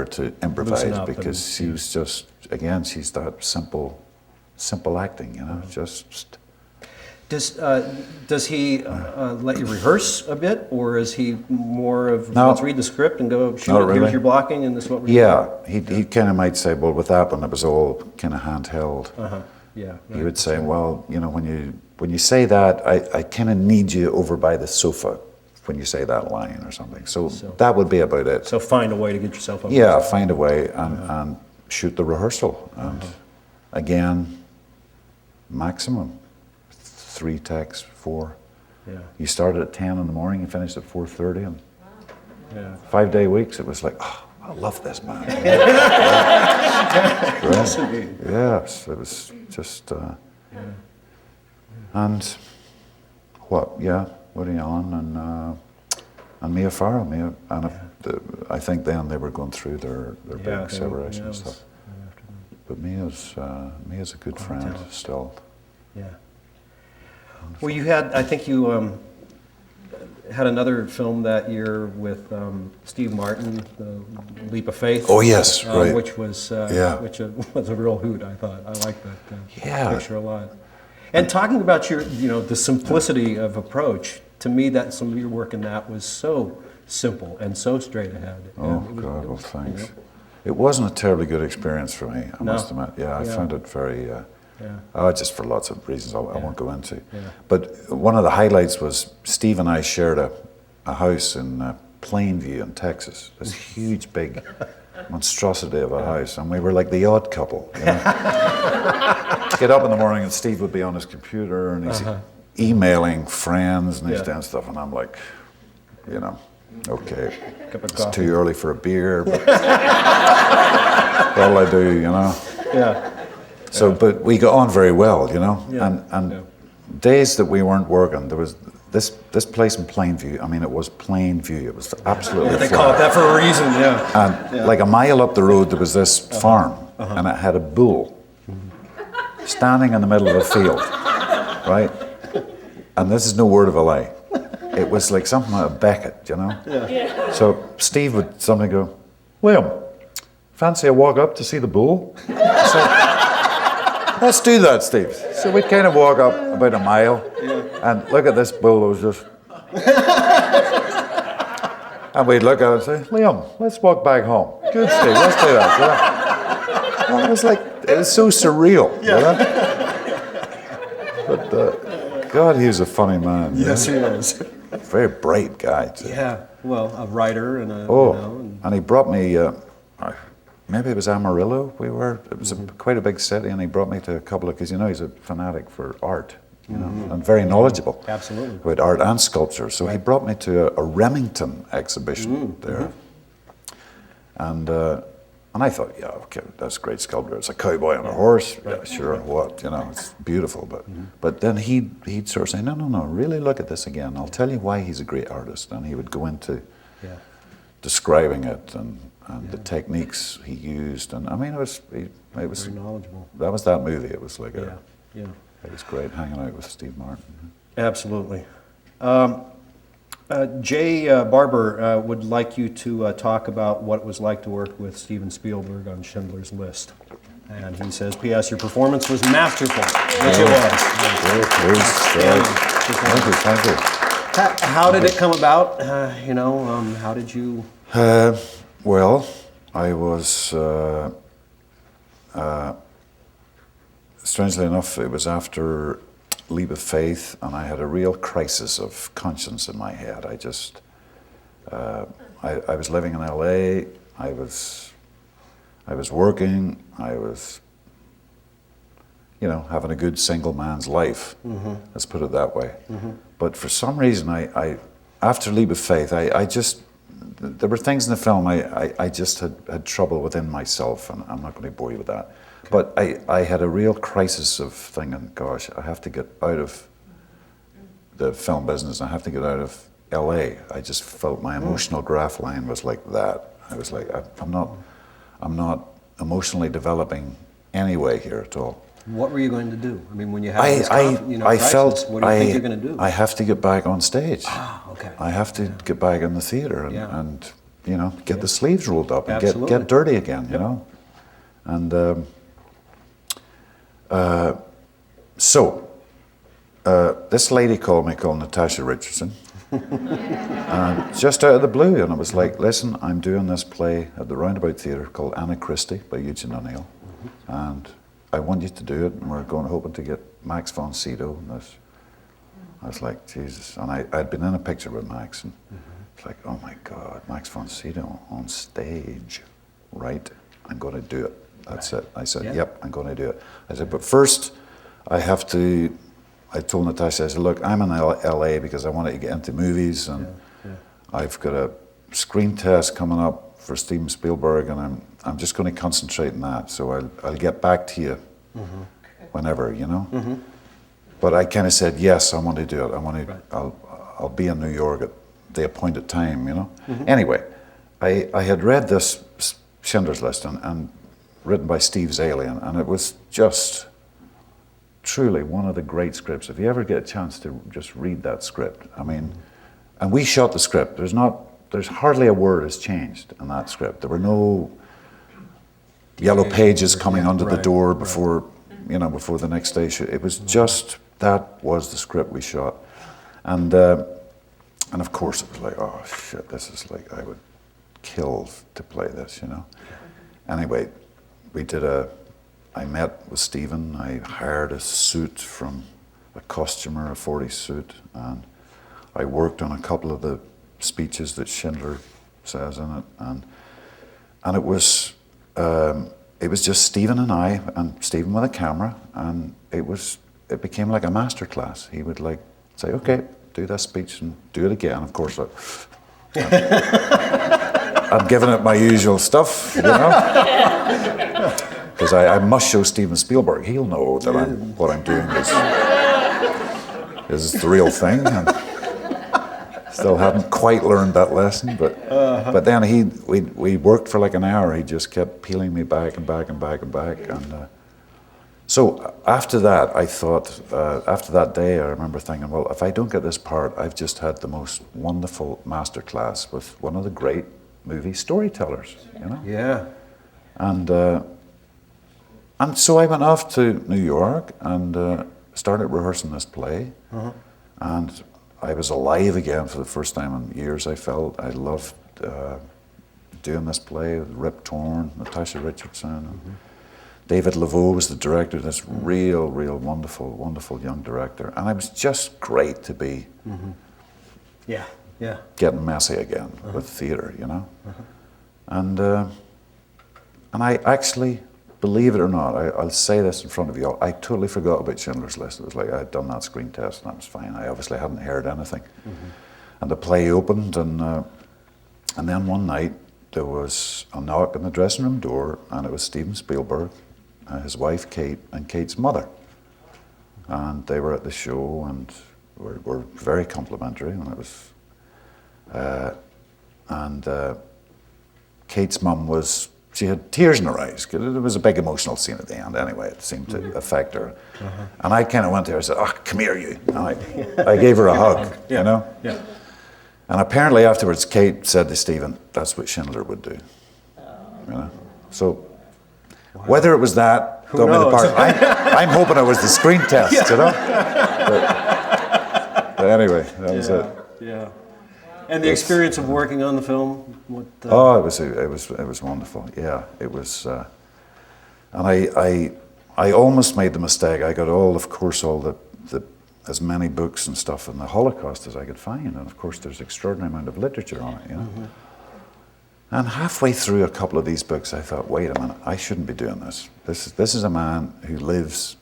to improvise because she was just, again, she's that simple acting, you know, just. Does he let you rehearse a bit, or is he more of let's read the script and go shoot it, really. Here's your blocking and this is what we're doing? He kind of might say, well, with that one it was all kind of handheld. Yeah. He would say, well, you know, when you say that, I kind of need you over by the sofa when you say that line or something. So that would be about it. So find a way to get yourself up. Yeah, find a way and shoot the rehearsal. And again, maximum 3 takes, 4. Yeah. You started at 10 in the morning, you finished at 4:30, and 5-day weeks. It was like, oh, I love this, man. Yes, it was just, and what? Yeah, Woody Allen and Mia Farrow. I think then they were going through their big separation and stuff. But Mia's a good friend still. Yeah. Well, I think you had another film that year with Steve Martin, The Leap of Faith. Oh yes, right. Which was was a real hoot. I thought I liked that picture a lot. And talking about the simplicity of approach, to me, that some of your work in that was so simple and so straight ahead. Oh God, well thanks. It wasn't a terribly good experience for me, I must admit. Yeah, I found it very. Just for lots of reasons I won't go into. Yeah. But one of the highlights was Steve and I shared a house in Plainview in Texas. This huge, big monstrosity of a house, and we were like the odd couple. You know? Get up in the morning and Steve would be on his computer and he's emailing friends and he's doing stuff, and I'm like, you know, okay, it's too early for a beer, but what'll I do, you know? Yeah. So, but we got on very well, you know. Yeah. And days that we weren't working, there was this place in Plainview. I mean, it was Plainview. It was absolutely They flat. call it that for a reason, yeah. And like a mile up the road, there was this farm, and it had a bull standing in the middle of a field, right? And this is no word of a lie. It was like something like a Beckett, you know? Yeah. So Steve would suddenly go, William, fancy a walk up to see the bull? So, let's do that, Steve. So we'd kind of walk up about a mile, and look at this bull that was just... and we'd look at it and say, Liam, let's walk back home. Good, Steve, let's do that. You know? And it was like, it was so surreal, you know? But, God, he was a funny man. Yes, you he know? is. Very bright guy, too. Yeah, well, a writer and a... Oh, you know, and and he brought me, maybe it was Amarillo it was quite a big city, and he brought me to a couple of, because you know he's a fanatic for art, you know, and very knowledgeable. Absolutely. About art and sculpture. So he brought me to a Remington exhibition there. And I thought, yeah, okay, that's a great sculpture. It's a cowboy on a horse. Yeah, sure, what, you know, it's beautiful. But then he'd sort of say, no, really look at this again. I'll tell you why he's a great artist. And he would go into describing it and the techniques he used. And I mean, it was very knowledgeable. that was that movie. It was like Yeah. it was great hanging out with Steve Martin. Absolutely. Jay Barber would like you to talk about what it was like to work with Steven Spielberg on Schindler's List. And he says, P.S. Your performance was masterful. Which it was. Thank you. How did it come about? You know, how did you... Well, I was, strangely enough, it was after Leap of Faith, and I had a real crisis of conscience in my head. I just, I was living in LA, I was working, I was, you know, having a good single man's life, let's put it that way. But for some reason, I after Leap of Faith, I just, there were things in the film I just had trouble within myself, and I'm not going to bore you with that. But I had a real crisis of thinking, gosh, I have to get out of the film business, I have to get out of LA. I just felt my emotional graph line was like that. I was like, I'm not emotionally developing anyway here at all. What were you going to do? I mean, when you had this crisis, felt what do you think you're going to do? I have to get back on stage. Ah, okay. I have to get back in the theater and you know, get the sleeves rolled up and get dirty again, you know. And so this lady called me, called Natasha Richardson, and just out of the blue, and I was like, listen, I'm doing this play at the Roundabout Theatre called Anna Christie by Eugene O'Neill, and I want you to do it, and we're hoping to get Max von Sydow. And I was like, Jesus, and I'd been in a picture with Max, and it's like, oh my God, Max von Sydow on stage, right? I'm going to do it. That's it. I said, yep, I'm going to do it. I said, but first, I told Natasha, I said, look, I'm in LA because I wanted to get into movies, and I've got a screen test coming up for Steven Spielberg, and I'm just going to concentrate on that. So I'll get back to you whenever, you know. But I kind of said, yes, I want to do it. I'll be in New York at the appointed time, you know. Anyway, I had read this Schindler's List and written by Steve Zalian, and it was just truly one of the great scripts. If you ever get a chance to just read that script, I mean, and we shot the script. There's hardly a word has changed in that script. There were no yellow pages coming under the door before, you know, before the next day shoot. It was just, that was the script we shot. And of course it was like, oh shit, this is like, I would kill to play this, you know. Anyway, I met with Steven, I hired a suit from a costumer, a 40 suit, and I worked on a couple of the speeches that Schindler says in it, and it was just Steven and I, and Steven with a camera, and it became like a master class. He would like say, okay, do that speech and do it again. Of course, I'm giving it my usual stuff, you know. because I must show Steven Spielberg. He'll know that what I'm doing is the real thing. And still haven't quite learned that lesson, but then we worked for like an hour. He just kept peeling me back and back and back and back. And so after that, I thought, after that day, I remember thinking, well, if I don't get this part, I've just had the most wonderful masterclass with one of the great movie storytellers, you know? Yeah. And so I went off to New York and started rehearsing this play. And I was alive again for the first time in years, I felt. I loved doing this play with Rip Torn, Natasha Richardson. David Laveau was the director, this real wonderful, wonderful young director. And it was just great to be getting messy again with theatre, you know? And I actually, believe it or not, I'll say this in front of you all, I totally forgot about Schindler's List. It was like I had done that screen test and that was fine. I obviously hadn't heard anything. And the play opened and then one night there was a knock on the dressing room door and it was Steven Spielberg, his wife Kate, and Kate's mother. And they were at the show and were very complimentary, and it was, Kate's mum was, she had tears in her eyes. It was a big emotional scene at the end anyway. It seemed to affect her. And I kind of went to her and said, oh, come here you. And I gave her a hug, you know? Yeah. And apparently afterwards, Kate said to Steven, that's what Schindler would do. You know? So whether it was that, got me the part, I'm hoping it was the screen test, you know? But anyway, that was it. Yeah. And the experience of working on the film? Oh, it was wonderful. Yeah, it was, and I almost made the mistake. I got of course, all the as many books and stuff on the Holocaust as I could find, and of course, there's an extraordinary amount of literature on it, you know. And halfway through a couple of these books, I thought, wait a minute, I shouldn't be doing this. This is a man who is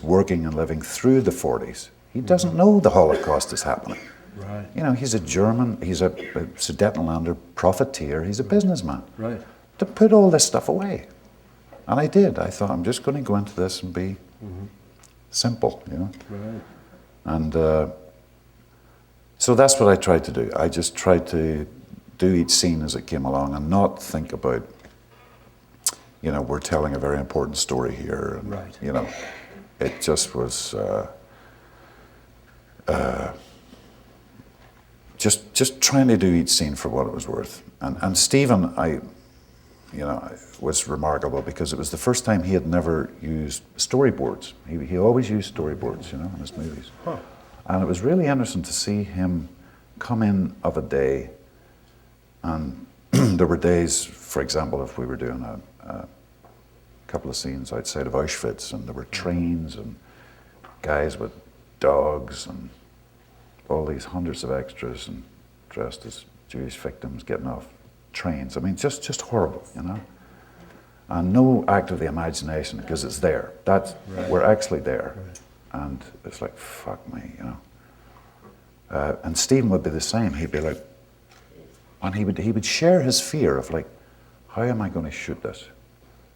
working and living through the 40s. He doesn't know the Holocaust is happening. Right. You know, he's a German, he's a Sudetenlander profiteer, he's a businessman. Right. To put all this stuff away. And I did. I thought, I'm just going to go into this and be simple, you know. Right. And so that's what I tried to do. I just tried to do each scene as it came along and not think about, you know, we're telling a very important story here. And, right. You know, it just was just trying to do each scene for what it was worth. And Steven, was remarkable because it was the first time he had never used storyboards. He always used storyboards, you know, in his movies. Huh. And it was really interesting to see him come in of a day, and there were days, for example, if we were doing a couple of scenes outside of Auschwitz, and there were trains and guys with dogs and all these hundreds of extras and dressed as Jewish victims getting off trains. I mean, just horrible, you know? And no act of the imagination, because it's there. We're actually there. Right. And it's like, fuck me, you know? And Stephen would be the same. He'd be like, and he would share his fear of like, how am I going to shoot this?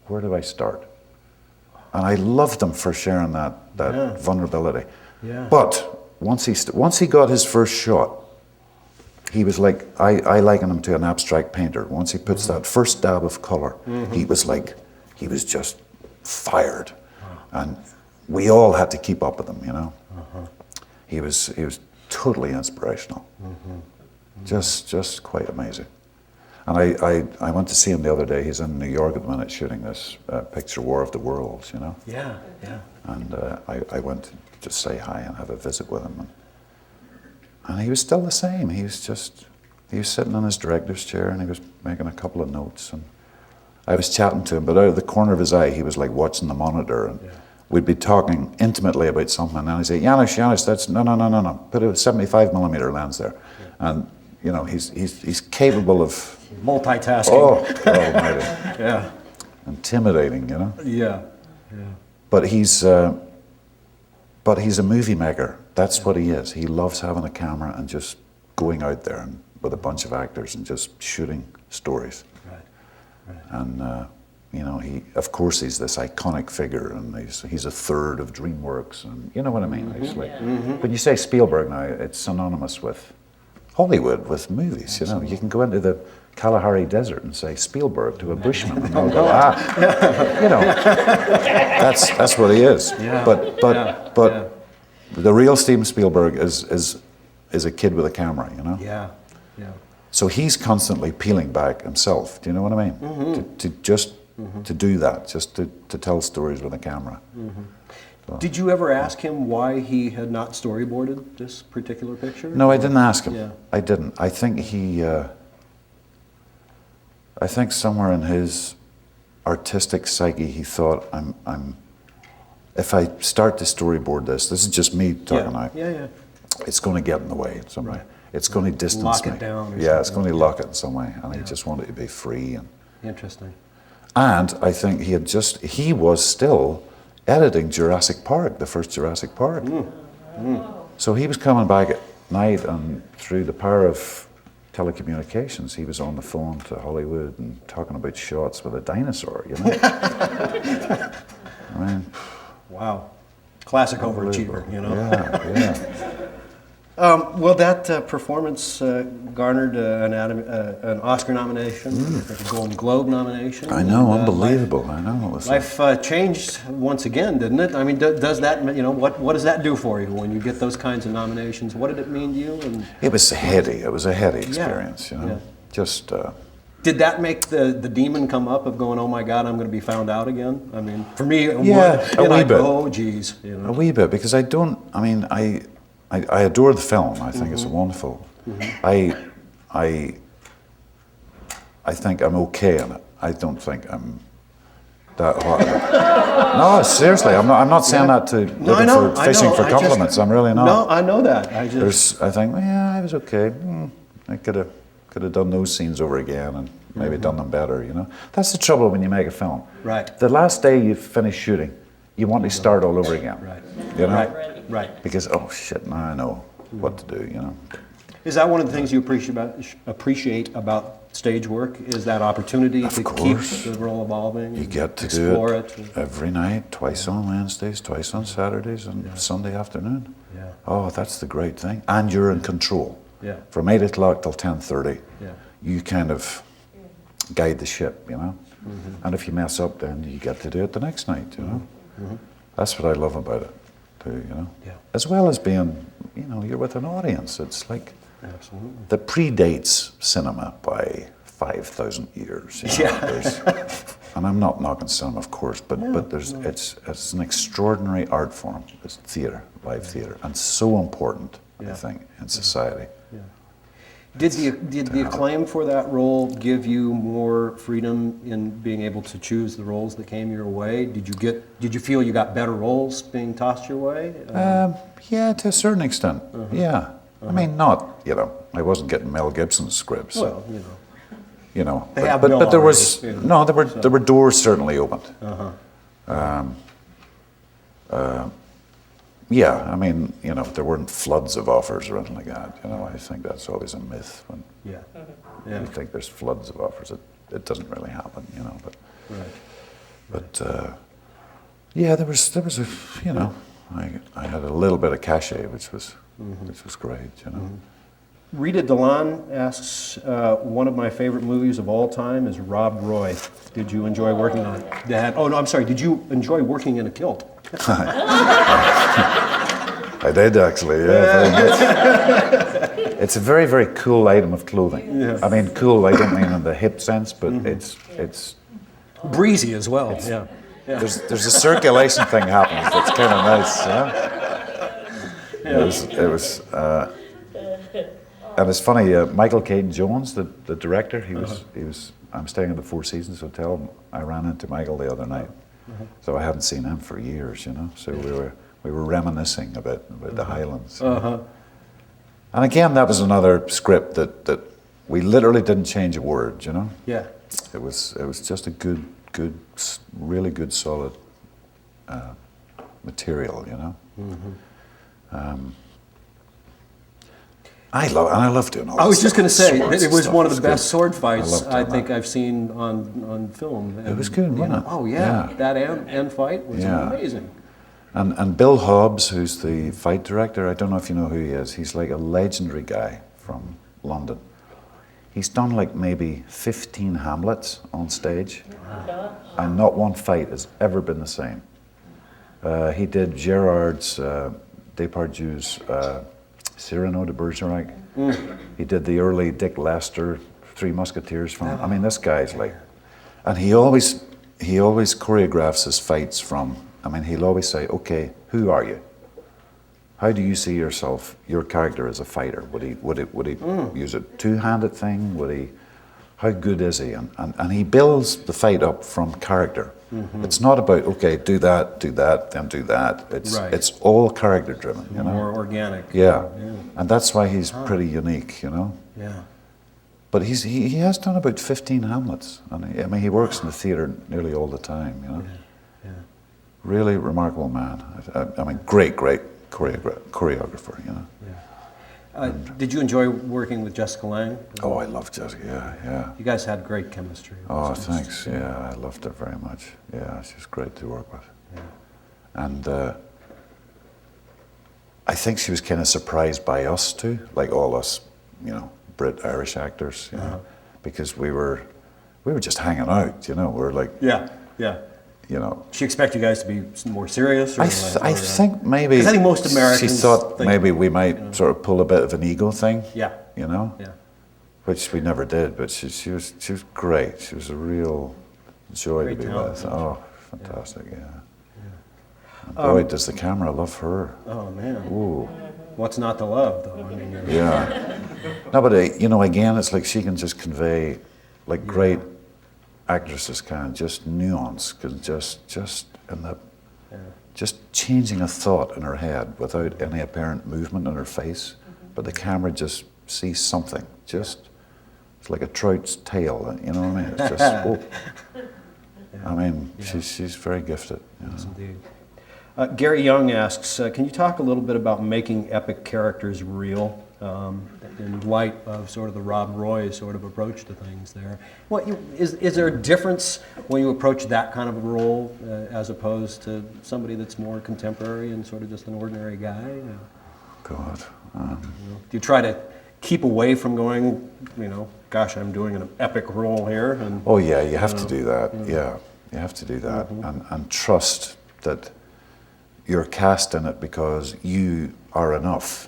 Where do I start? And I loved him for sharing that vulnerability. Yeah. But once he got his first shot, he was like, I liken him to an abstract painter. Once he puts that first dab of color, he was just fired. And we all had to keep up with him, you know. He was totally inspirational. Just quite amazing. And I went to see him the other day. He's in New York at the minute shooting this picture, War of the Worlds, you know. Yeah, yeah. And I went to just say hi and have a visit with him. And he was still the same. He was sitting in his director's chair and he was making a couple of notes. And I was chatting to him, but out of the corner of his eye, he was like watching the monitor. And we'd be talking intimately about something. And I'd say, Janusz, that's, no. Put a 75 millimeter lens there. Yeah. And, you know, he's capable of multitasking. Oh, almighty. Yeah. Intimidating, you know? Yeah. Yeah. But he's a movie maker. That's what he is. He loves having a camera and just going out there and with a bunch of actors and just shooting stories. Right. And you know, of course he's this iconic figure, and he's a third of DreamWorks, and you know what I mean? It's like, when you say Spielberg now, it's synonymous with Hollywood, with movies, you know. You can go into the Kalahari Desert and say Spielberg to a bushman, and they'll go, you know, that's what he is. Yeah. But the real Steven Spielberg is a kid with a camera, you know. Yeah. So he's constantly peeling back himself. Do you know what I mean? To do that, just to tell stories with a camera. So. Did you ever ask him why he had not storyboarded this particular picture? No, I didn't ask him. Yeah. I didn't. I think I think somewhere in his artistic psyche, he thought, if I start to storyboard this is just me talking now. Yeah. It's going to get in the way in some way. Right. It's going to distance Lock me. it down. Yeah, it's going to lock it in some way, and he just wanted to be free. Interesting. And I think he was still editing Jurassic Park, the first Jurassic Park. So he was coming back at night, and through the power of telecommunications, he was on the phone to Hollywood and talking about shots with a dinosaur, you know? I mean, Wow. Classic overachiever, you know? yeah. Well, that performance garnered an Oscar nomination, a Golden Globe nomination. I know, and, unbelievable. I know. It was Life changed once again, didn't it? I mean, does that, you know, what does that do for you when you get those kinds of nominations? What did it mean to you? And it was heady. It was a heady experience, you know? Yeah. Just... did that make the demon come up of going, oh my God, I'm going to be found out again? I mean, for me, a wee bit. Oh, geez. You know? A wee bit, because I adore the film. I think it's wonderful. I think I'm okay in it. I don't think I'm that hot. No, seriously, I'm not saying that to fishing for compliments. I'm really not. No, I know that. I think, yeah, I was okay. I could have done those scenes over again and maybe done them better. You know, that's the trouble when you make a film. Right. The last day you finish shooting, you want to start all over again. Right. You know. Right. Because oh shit, now I know what to do. You know. Is that one of the things you appreciate about stage work? Is that opportunity to keep the role evolving? You get to explore do it every night, twice on Wednesdays, twice on Saturdays, and Sunday afternoon. Yeah. Oh, that's the great thing, and you're in control. Yeah. From 8 o'clock till 10:30, Yeah. you kind of guide the ship, you know. And if you mess up, then you get to do it the next night, you know. That's what I love about it, too, you know. Yeah. As well as being, you know, you're with an audience. It's like Absolutely. that predates cinema by 5,000 years. You know? And I'm not knocking cinema, of course, but it's an extraordinary art form. It's theater, live theater, and so important, I think, in society. Did the acclaim for that role give you more freedom in being able to choose the roles that came your way? Did you feel you got better roles being tossed your way? Yeah, to a certain extent. Yeah. I mean, not, you know, I wasn't getting Mel Gibson scripts. Well, you know. You know, They have but Bill there already, was you know, there were doors certainly opened. Yeah, I mean, you know, there weren't floods of offers or anything like that. You know, I think that's always a myth when you think there's floods of offers. It doesn't really happen, you know. But yeah, there was a, you know, I had a little bit of cachet, which was great, you know. Rita Delan asks, one of my favorite movies of all time is Rob Roy. Did you enjoy working on that? Oh, no, I'm sorry. Did you enjoy working in a kilt? I did, actually, yeah. Very much. It's a very, very cool item of clothing. Yeah. I mean, cool, I don't mean in the hip sense, but it's... breezy as well, yeah. There's a circulation thing happening that's kind of nice, yeah? It was and it's funny, Michael Caton Jones, the director, he was, I'm staying at the Four Seasons Hotel. I ran into Michael the other night. So I hadn't seen him for years, you know. So we were reminiscing a bit about the Highlands. And again, that was another script that we literally didn't change a word, you know. Yeah. It was just a good, really good, solid material, you know. I love doing all I this was just going to say, swords it and was stuff. one of the It's best good. sword fights loved I doing think that. I've seen on film. It was good, wasn't it? Oh, yeah. Yeah. That end fight was Yeah. amazing. And Bill Hobbs, who's the fight director, I don't know if you know who he is. He's like a legendary guy from London. He's done like maybe 15 Hamlets on stage, and not one fight has ever been the same. He did Gerard's, Depardieu's Cyrano de Bergerac. He did the early Dick Lester, Three Musketeers film. I mean, this guy's like, and he always choreographs his fights from, I mean, he'll always say, okay, who are you? How do you see yourself, your character as a fighter? Would he use a two-handed thing? How good is he? And he builds the fight up from character. It's not about, okay, do that, then do that. It's all character driven, you know? More organic. Yeah. And that's why he's pretty unique, you know? Yeah. But he has done about 15 Hamlets. And I mean, he works in the theatre nearly all the time, you know? Yeah. Really remarkable man. I mean, great choreographer, you know? Did you enjoy working with Jessica Lange? Oh, I love Jessica, yeah. You guys had great chemistry. Oh, thanks, yeah, I loved her very much. Yeah, she's great to work with. Yeah. And I think she was kind of surprised by us too, like all us, you know, Brit-Irish actors, you know, because we were just hanging out, you know, we're like, Yeah. you know. She expect you guys to be more serious? Or I think maybe 'cause I think most Americans she thought think, maybe we might sort of pull a bit of an ego thing, Yeah. you know, Yeah. which we never did. But she was great. She was a real joy Great to be talent, with. wasn't Oh, fantastic! Yeah. And boy, does the camera love her? Oh, man. Ooh, What's not to love, though? I mean, yeah. No, but you know, again, it's like she can just convey, like great actresses can, just nuance, can just in the, just changing a thought in her head without any apparent movement in her face, but the camera just sees something. Just it's like a trout's tail, you know what I mean? It's just. Oh. I mean, she's very gifted. You know? Yes, indeed. Gary Young asks, can you talk a little bit about making epic characters real in light of sort of the Rob Roy sort of approach to things there? Is there a difference when you approach that kind of a role as opposed to somebody that's more contemporary and sort of just an ordinary guy? God. Do you try to keep away from going, you know, gosh, I'm doing an epic role here? And, Oh yeah, you have to do that. Yeah, you have to do that, and trust that you're cast in it because you are enough.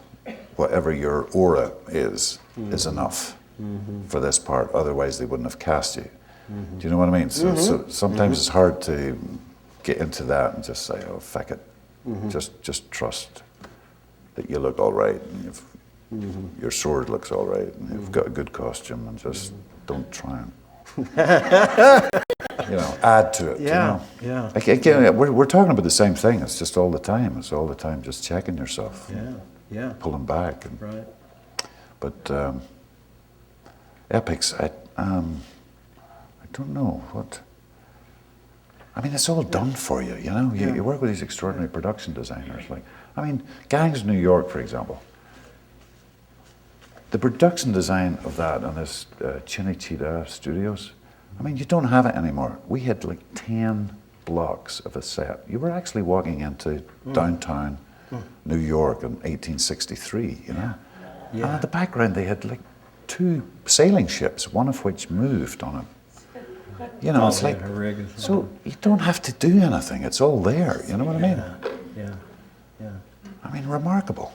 Whatever your aura is enough for this part. Otherwise, they wouldn't have cast you. Do you know what I mean? So sometimes it's hard to get into that and just say, "Oh, feck it." Just trust that you look all right, and your sword looks all right, and you've got a good costume, and just don't try and you know, add to it. Yeah, you know? yeah. Like, again, we're talking about the same thing. It's just all the time. It's all the time just checking yourself, Yeah. pulling back. And, Right. but epics, I don't know what. I mean, it's all done for you. You know, you work with these extraordinary production designers. Like, I mean, Gangs of New York, for example. The production design of that on this Cinecittà Studios, I mean, you don't have it anymore. We had like 10 blocks of a set. You were actually walking into downtown New York in 1863, you know? Yeah. And in the background, they had like 2 sailing ships, one of which moved on a, you know, it's like, a rig or so you don't have to do anything. It's all there, you know what I mean? Yeah. I mean, remarkable.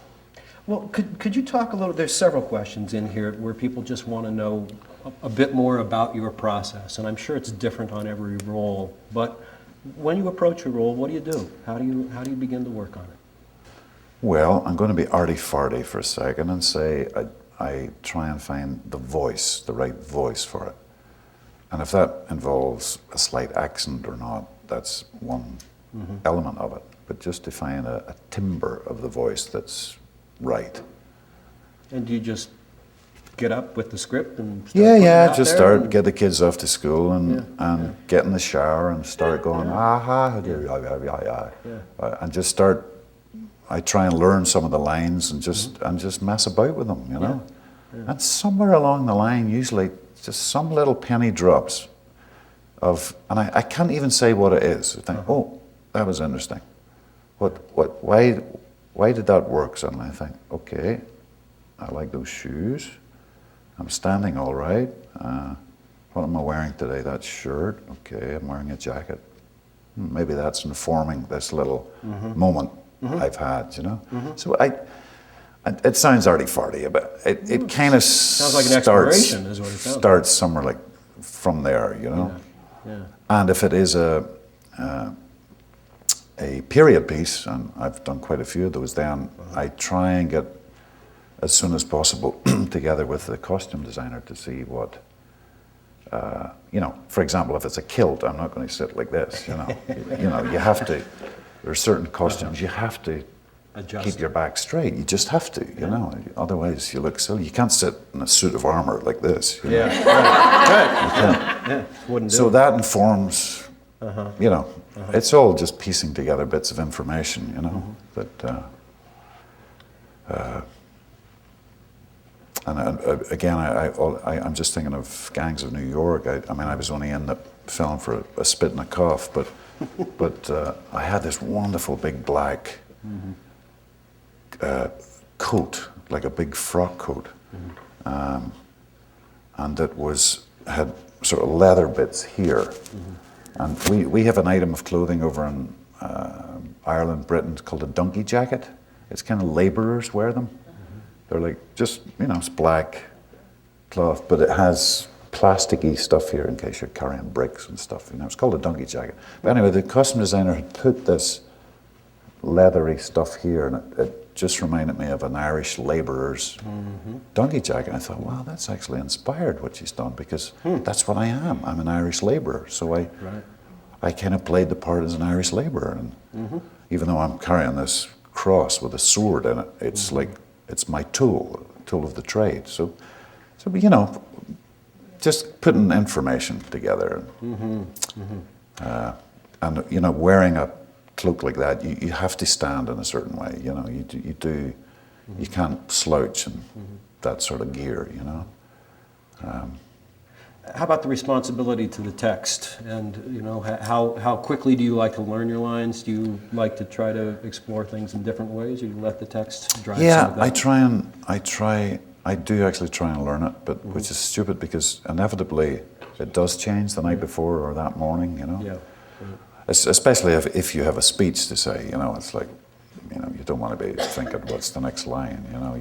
Well, could you talk a little, there's several questions in here where people just want to know a bit more about your process, and I'm sure it's different on every role, but when you approach a role, what do you do? How do you begin to work on it? Well, I'm going to be arty-farty for a second and say I try and find the voice, the right voice for it. And if that involves a slight accent or not, that's one element of it. But just to find a timbre of the voice that's right. And do you just get up with the script and start putting it Yeah, out just there start, and- get the kids off to school and get in the shower and start going, and just start I try and learn some of the lines and just mess about with them, you know. And somewhere along the line, usually just some little penny drops and I can't even say what it is. I think, oh, that was interesting. Why did that work suddenly? I think, okay, I like those shoes. I'm standing all right. What am I wearing today? That shirt. Okay, I'm wearing a jacket. Maybe that's informing this little moment I've had, you know. So it sounds arty-farty, but it kind of sounds like an exploration, is what it sounds starts somewhere like from there, you know. Yeah. And if it is a period piece, and I've done quite a few of those, then I try and get as soon as possible together with the costume designer to see what, you know, for example, if it's a kilt, I'm not going to sit like this, you know. You have to, there are certain costumes, you have to keep your back straight. You just have to, you know. Otherwise, you look silly. You can't sit in a suit of armor like this. You know? Right. You can't. Yeah, wouldn't do So it. that informs, you know, it's all just piecing together bits of information, you know. And again, I'm just thinking of Gangs of New York. I mean, I was only in the film for a spit and a cough, but I had this wonderful big black coat, like a big frock coat, and it had sort of leather bits here. And we have an item of clothing over in Ireland, Britain, called a donkey jacket. It's kind of labourers wear them. They're like just, you know, it's black cloth, but it has plasticky stuff here in case you're carrying bricks and stuff. You know, it's called a donkey jacket. But anyway, the costume designer had put this leathery stuff here, and it just reminded me of an Irish labourer's donkey jacket. I thought, wow, that's actually inspired what she's done, because that's what I am. I'm an Irish labourer, so I kind of played the part as an Irish labourer, and even though I'm carrying this cross with a sword in it, it's like it's my tool of the trade. So you know, just putting information together, and you know, wearing a cloak like that, you have to stand in a certain way. You know, you can't slouch in that sort of gear. You know. How about the responsibility to the text? And you know, how quickly do you like to learn your lines? Do you like to try to explore things in different ways, or you let the text drive some of that? I do actually try and learn it, but which is stupid, because inevitably it does change the night before or that morning. You know. Yeah. Especially if you have a speech to say, you know, it's like, you know, you don't want to be thinking what's the next line. You know,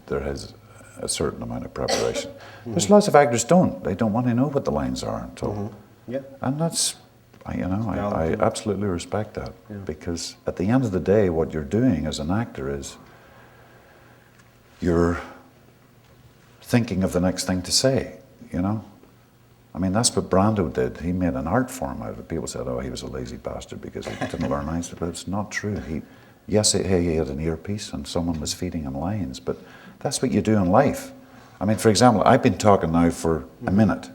there is a certain amount of preparation. There's lots of actors they don't want to know what the lines are until, and that's, you know, I absolutely respect that, because at the end of the day, what you're doing as an actor is you're thinking of the next thing to say, you know. I mean, that's what Brando did. He made an art form out of it. People said, oh, he was a lazy bastard because he didn't learn lines, but it's not true. He had an earpiece and someone was feeding him lines, but that's what you do in life. I mean, for example, I've been talking now for a minute.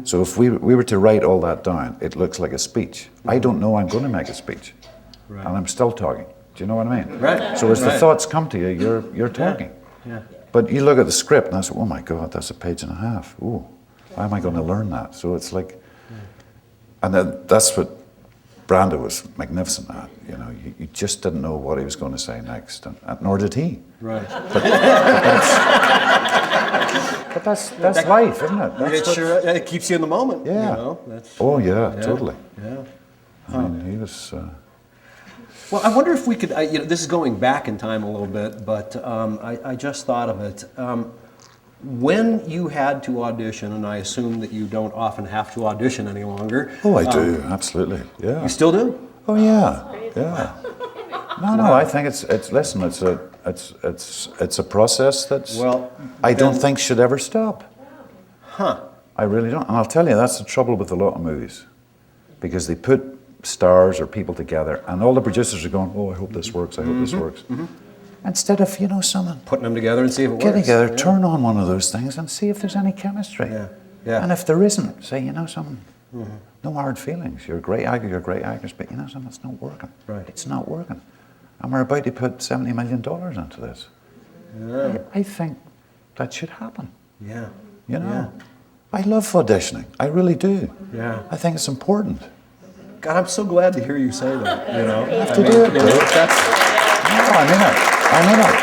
So if we were to write all that down, it looks like a speech. I don't know I'm going to make a speech, and I'm still talking. Do you know what I mean? Right. So as the thoughts come to you, you're talking. Yeah. But you look at the script and I say, oh my God, that's a page and a half. Ooh. How am I going to learn that? So it's like, and that's what Brando was magnificent at. You know, you just didn't know what he was going to say next, and nor did he. Right. But that's life, isn't it? It keeps you in the moment. Yeah. You know? Totally. Yeah. I mean, he was. Well, I wonder if we could. You know, this is going back in time a little bit, but I just thought of it. When you had to audition, and I assume that you don't often have to audition any longer. Oh, I do, absolutely. Yeah. You still do? Oh, yeah. Yeah. No, I think listen, it's a process that's I don't think should ever stop. Huh. I really don't. And I'll tell you, that's the trouble with a lot of movies. Because they put stars or people together, and all the producers are going, oh, I hope this works, I hope this works. Instead of, you know, someone putting them together and see if it works. Get together, turn on one of those things and see if there's any chemistry. Yeah. And if there isn't, say, you know, something, no hard feelings. You're a great actor, you're great actors, but you know something, it's not working. Right. It's not working. and we're about to put $70 million into this. Yeah. I think that should happen. Yeah. You know, I love auditioning. I really do. Yeah. I think it's important. God, I'm so glad to hear you say that. You know, You have to do it, you know, Dave. that's, No, I mean it. I mean it.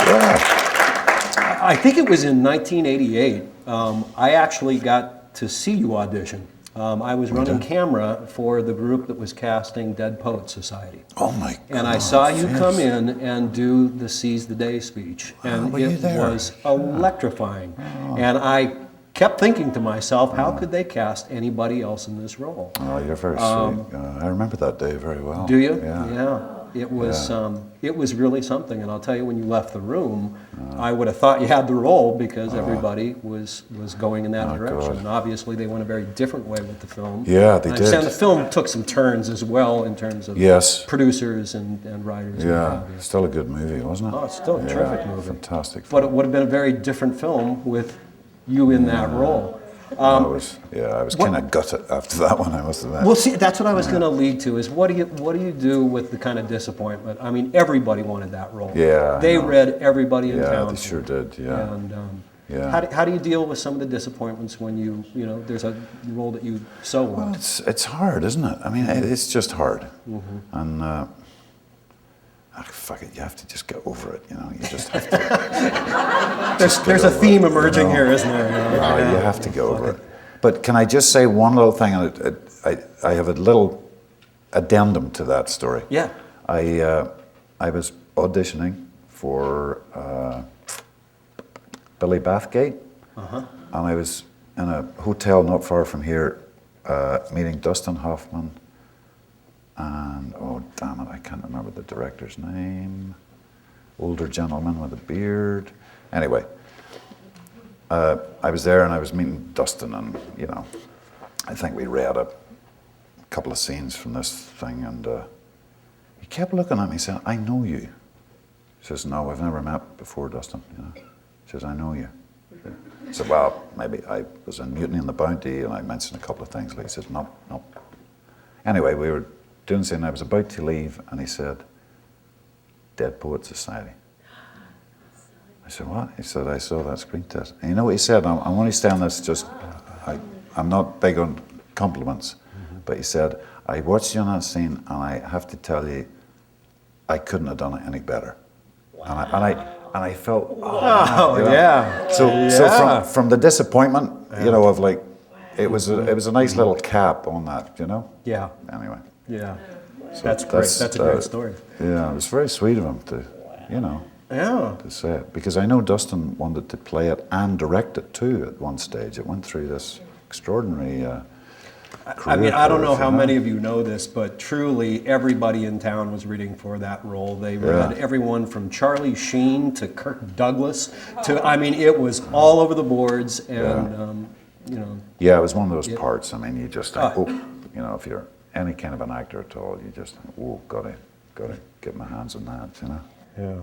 Yeah. I think it was in 1988. I actually got to see you audition. I was running camera for the group that was casting Dead Poets Society. Oh my God. And I saw you yes. come in and do the Seize the Day speech. And were you it there? was electrifying. And I kept thinking to myself, how could they cast anybody else in this role? Oh, you're very sweet. I remember that day very well. Do you? Yeah. It was really something. And I'll tell you, when you left the room, I would have thought you had the role because everybody was going in that direction. God. And obviously they went a very different way with the film. Yeah, they And I understand did. the film took some turns as well in terms of Yes. producers and writers. and what Yeah. have you. Still a good movie, wasn't it? Oh, it's still a terrific movie. Fantastic. But it would have been a very different film with you in that role. I was kind of gutted after that one, I must admit. Well, see, that's what I was going to lead to. Is what do you do with the kind of disappointment? I mean, everybody wanted that role. Yeah, I they know. read everybody in Yeah, town. they sure did, yeah. And Yeah. how do you deal with some of the disappointments when you know there's a role that you so Well, want? it's hard, isn't it? I mean, it's just hard. And fuck it, you have to just get over it, you know. You just have to. There's a over theme it, you emerging know. here, isn't there? You have to get over it. But can I just say one little thing? And I have a little addendum to that story. Yeah. I was auditioning for Billy Bathgate, and I was in a hotel not far from here, meeting Dustin Hoffman, and oh damn it, I can't remember the director's name. Older gentleman with a beard. Anyway, I was there and I was meeting Dustin, and you know, I think we read a couple of scenes from this thing, and he kept looking at me saying, "I know you." He says, "No, we've never met before, Dustin." You know, he says, "I know you." I said, "Well, maybe I was in Mutiny on the Bounty," and I mentioned a couple of things. He says, "No, no." Anyway, we were doing something. I was about to leave, and he said, "Dead Poets Society." I said, "What?" He said, "I saw that screen test." And you know what he said? I'm only saying this just, I'm not big on compliments, but he said, "I watched you on that scene, and I have to tell you, I couldn't have done it any better." Wow. And I felt, Oh, you know. yeah. So from the disappointment, you know, of like, it was a nice little cap on that, you know. Yeah. Anyway. Yeah. That's great. That's a great story. Yeah, it was very sweet of him to, you know, Yeah. to say it. Because I know Dustin wanted to play it and direct it too at one stage. It went through this extraordinary I mean, I don't know curve, how you know? many of you know this, but truly everybody in town was reading for that role. They read everyone from Charlie Sheen to Kirk Douglas to, I mean, it was all over the boards, and, you know. Yeah, it was one of those parts. I mean, you just think, oh, you know, if you're any kind of an actor at all, you just think, oh, gotta get my hands on that, you know. Yeah.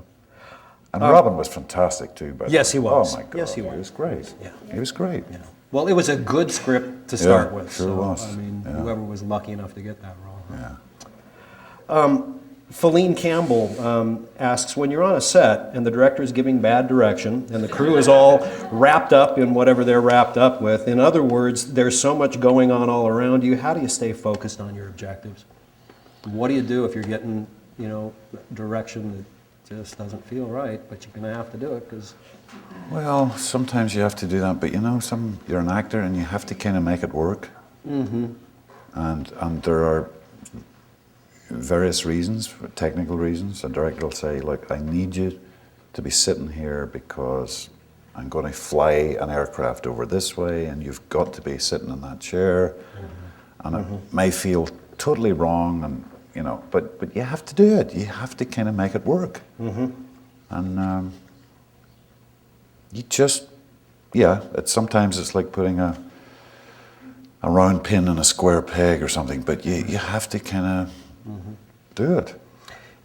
And Robin was fantastic too. But Yes, he was. Oh my God, Yes, he He was was. great. Yeah. He was great. Yeah. Well, it was a good script to start Yeah, with. sure so, was. I mean, Yeah. whoever was lucky enough to get that role. Yeah. Feline Campbell asks, when you're on a set and the director is giving bad direction and the crew is all wrapped up in whatever they're wrapped up with, in other words, there's so much going on all around you, how do you stay focused on your objectives? What do you do if you're getting, you know, direction that just doesn't feel right, but you're going to have to do it because... Well, sometimes you have to do that, but you know, you're an actor and you have to kind of make it work. Mm-hmm. And there are various reasons, technical reasons. A director will say, look, I need you to be sitting here because I'm going to fly an aircraft over this way and you've got to be sitting in that chair. Mm-hmm. And it may feel totally wrong, and you know, but you have to do it. You have to kind of make it work. Mm-hmm. And you just, sometimes it's like putting a round pin in a square peg or something, but you have to kind of do it.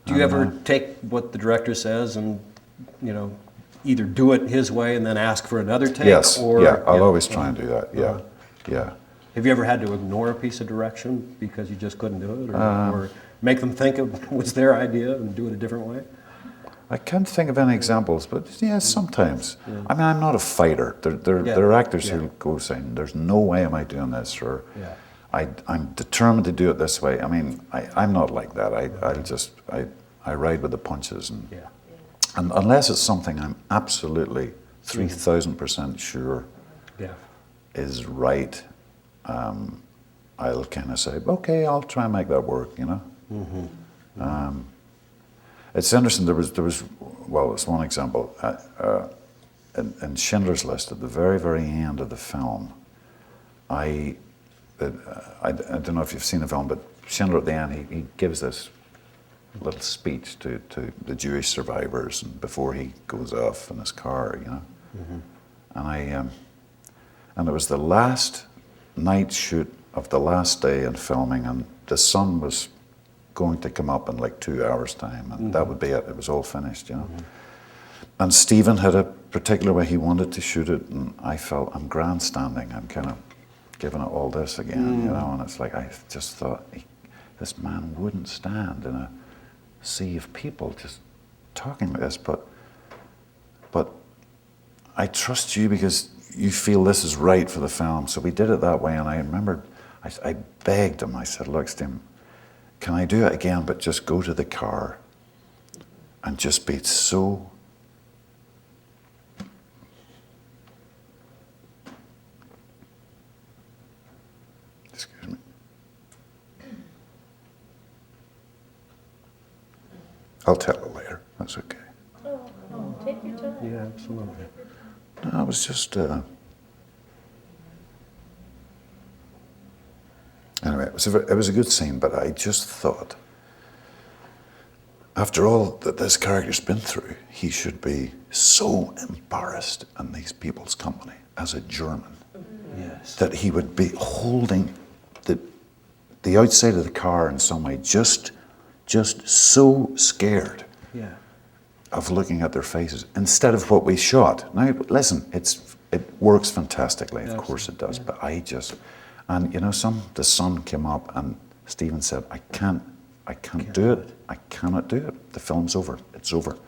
Do you ever take what the director says and, you know, either do it his way and then ask for another take? Yes, or, I'll always try and do that, yeah. Have you ever had to ignore a piece of direction because you just couldn't do it? Or make them think it was their idea and do it a different way? I can't think of any examples, but yeah, sometimes. I mean, I'm not a fighter. There are actors who go saying, "There's no way am I doing this," or I'm determined to do it this way. I mean, I'm not like that. I ride with the punches, and unless it's something I'm absolutely 3,000% sure is right, I'll kind of say, okay, I'll try and make that work, you know. It's interesting. There was well, it's one example. In Schindler's List, at the very, very end of the film, I don't know if you've seen the film, but Schindler at the end, he gives this little speech to the Jewish survivors, and before he goes off in his car, you know. And it was the last night shoot of the last day in filming, and the sun was going to come up in like 2 hours' time, and that would be it. It was all finished, you know. And Stephen had a particular way he wanted to shoot it, and I felt I'm grandstanding. I'm kind of giving it all this again, you know. And it's like I just thought this man wouldn't stand in a sea of people just talking like this, but I trust you because you feel this is right for the film. So we did it that way, and I remembered I begged him. I said, look, Stephen, can I do it again, but just go to the car and just be so excuse me. I'll tell it later. That's okay. Oh, take your time. Yeah, absolutely. No, it was just anyway, it was a good scene, but I just thought, after all that this character's been through, he should be so embarrassed in these people's company as a German that he would be holding the outside of the car in some way, just so scared of looking at their faces instead of what we shot. Now, listen, it works fantastically, of course it does, but and you know, the sun came up and Stephen said, I can't do it. I cannot do it. The film's over. It's over.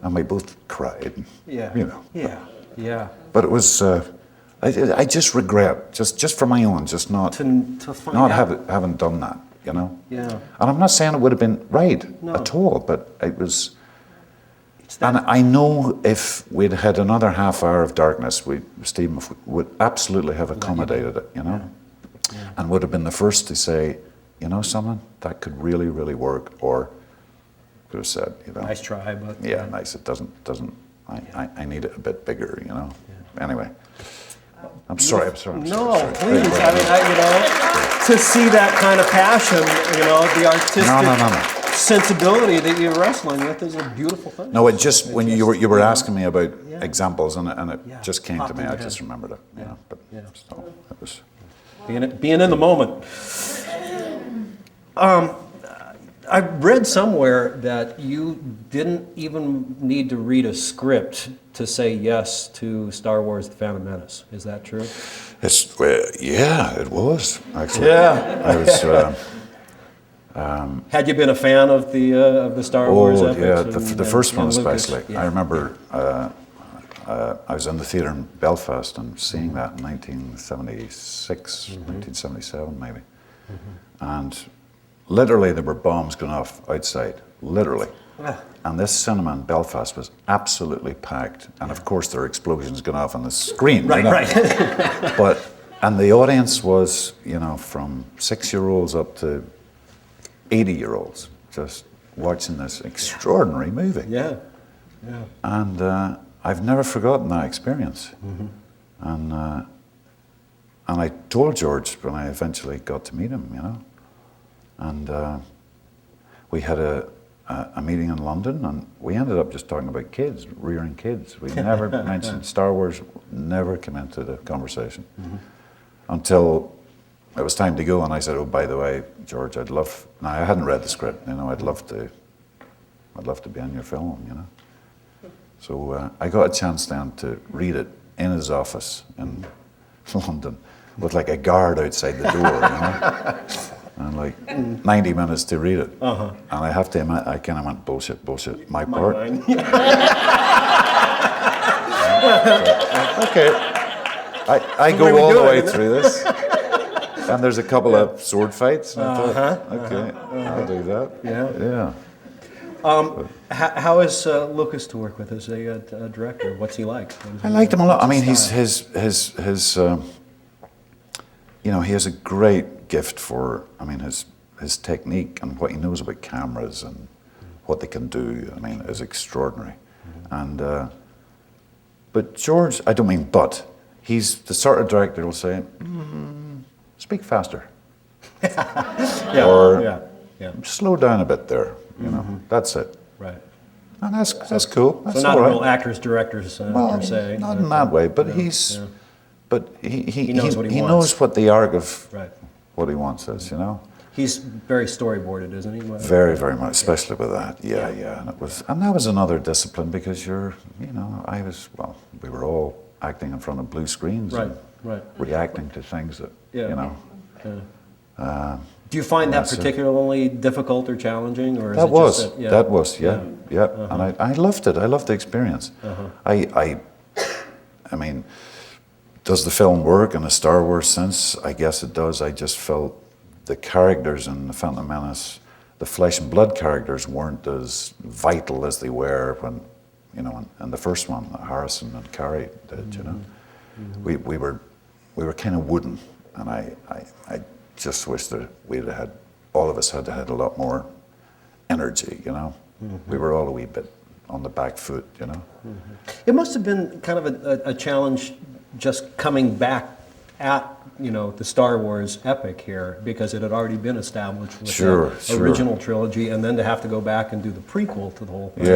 And we both cried, you know. Yeah. But it was, I just regret, just for my own, just not having done that, you know. Yeah. And I'm not saying it would have been right at all, but it was. And I know if we'd had another half hour of darkness, Stephen would absolutely have accommodated it, you know, and would have been the first to say, you know, something that could really, really work, or could have said, you know, nice try, but nice. It doesn't. I need it a bit bigger, you know. Anyway, I'm sorry. No, please. I mean, you know, to see that kind of passion, you know, the artistic. Sensibility that you're wrestling with is a beautiful thing. No, it just when you were asking me about examples, and it just came to me. I just remembered it. You know, but so it was being in the moment. I read somewhere that you didn't even need to read a script to say yes to Star Wars: The Phantom Menace. Is that true? It was actually. Yeah, I was. Had you been a fan of the Star Wars epics? Yeah, the first one especially. I remember I was in the theatre in Belfast and seeing that in 1976, 1977 maybe. And literally there were bombs going off outside, literally. And this cinema in Belfast was absolutely packed. And of course there were explosions going off on the screen. Right, you know? right. And the audience was, you know, from 6-year-olds up to 80-year-olds just watching this extraordinary movie. Yeah. And I've never forgotten that experience. And I told George when I eventually got to meet him, you know. And we had a meeting in London, and we ended up just talking about kids, rearing kids. We never mentioned Star Wars, never came into the conversation until it was time to go, and I said, "Oh, by the way, George, I'd love." Now I hadn't read the script, you know. I'd love to be in your film, you know. So I got a chance then to read it in his office in London, with like a guard outside the door, you know. and like 90 minutes to read it. And I have to admit, I kind of went bullshit, my part. Okay, I go all the way through this, and there's a couple of sword fights. And I thought, okay, I'll do that. Yeah. How is Lucas to work with as a director? What's he like? I liked him a lot. I mean, his you know, he has a great gift for, I mean, his technique and what he knows about cameras and what they can do, I mean, is extraordinary. And, but George, I don't mean but, he's the sort of director who'll say, speak faster. Or slow down a bit there, you know, that's it. Right. And that's cool. That's so not all a right. real actors-directors per se. Not in that way, but he's... But he knows what he wants. knows what the arc of Right. what he wants is, you know. He's very storyboarded, isn't he? Very, very much, especially with that. Yeah. And that was another discipline because you know, we were all acting in front of blue screens, and reacting to things that, you know. Do you find that particularly difficult or challenging, or is that it was just that was and I loved it. I loved the experience. I mean. Does the film work in a Star Wars sense? I guess it does. I just felt the characters in The Phantom Menace, the flesh and blood characters, weren't as vital as they were when, you know, in the first one, Harrison and Carrie did, you know. We were kind of wooden, and I just wish that all of us had a lot more energy, you know. We were all a wee bit on the back foot, you know. It must have been kind of a challenge just coming back at, you know, the Star Wars epic here, because it had already been established with the original trilogy, and then to have to go back and do the prequel to the whole thing.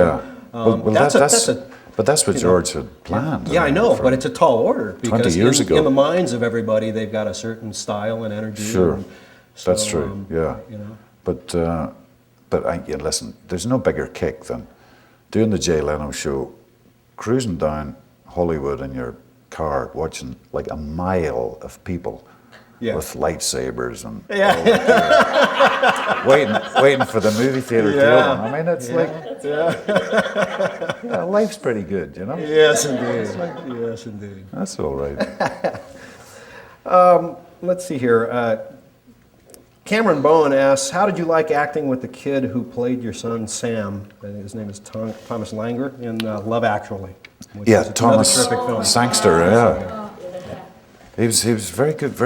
But that's what George had planned. Yeah, I know, but it's a tall order, because 20 years ago. In the minds of everybody, they've got a certain style and energy. Sure, and that's true. Yeah, you know. But listen, there's no bigger kick than doing the Jay Leno show, cruising down Hollywood in your car, watching like a mile of people with lightsabers and waiting for the movie theater to open. I mean, it's like, life's pretty good, you know. Yes, indeed. Yes, indeed. That's all right. Let's see here. Cameron Bowen asks, how did you like acting with the kid who played your son Sam? His name is Thomas Lange in Love Actually. Yeah, Thomas Sangster. He was very good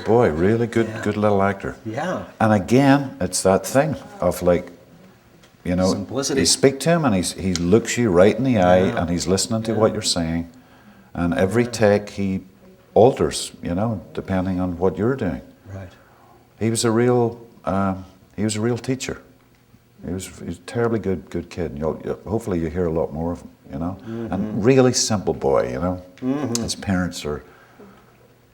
boy, really good little actor. Yeah. And again, it's that thing of like, you know, simplicity. You speak to him and he looks you right in the eye and he's listening to what you're saying, and every take he alters, you know, depending on what you're doing. Right. He was a real teacher. He was a terribly good kid. And hopefully you hear a lot more of him, you know. And really simple boy, you know. His parents are,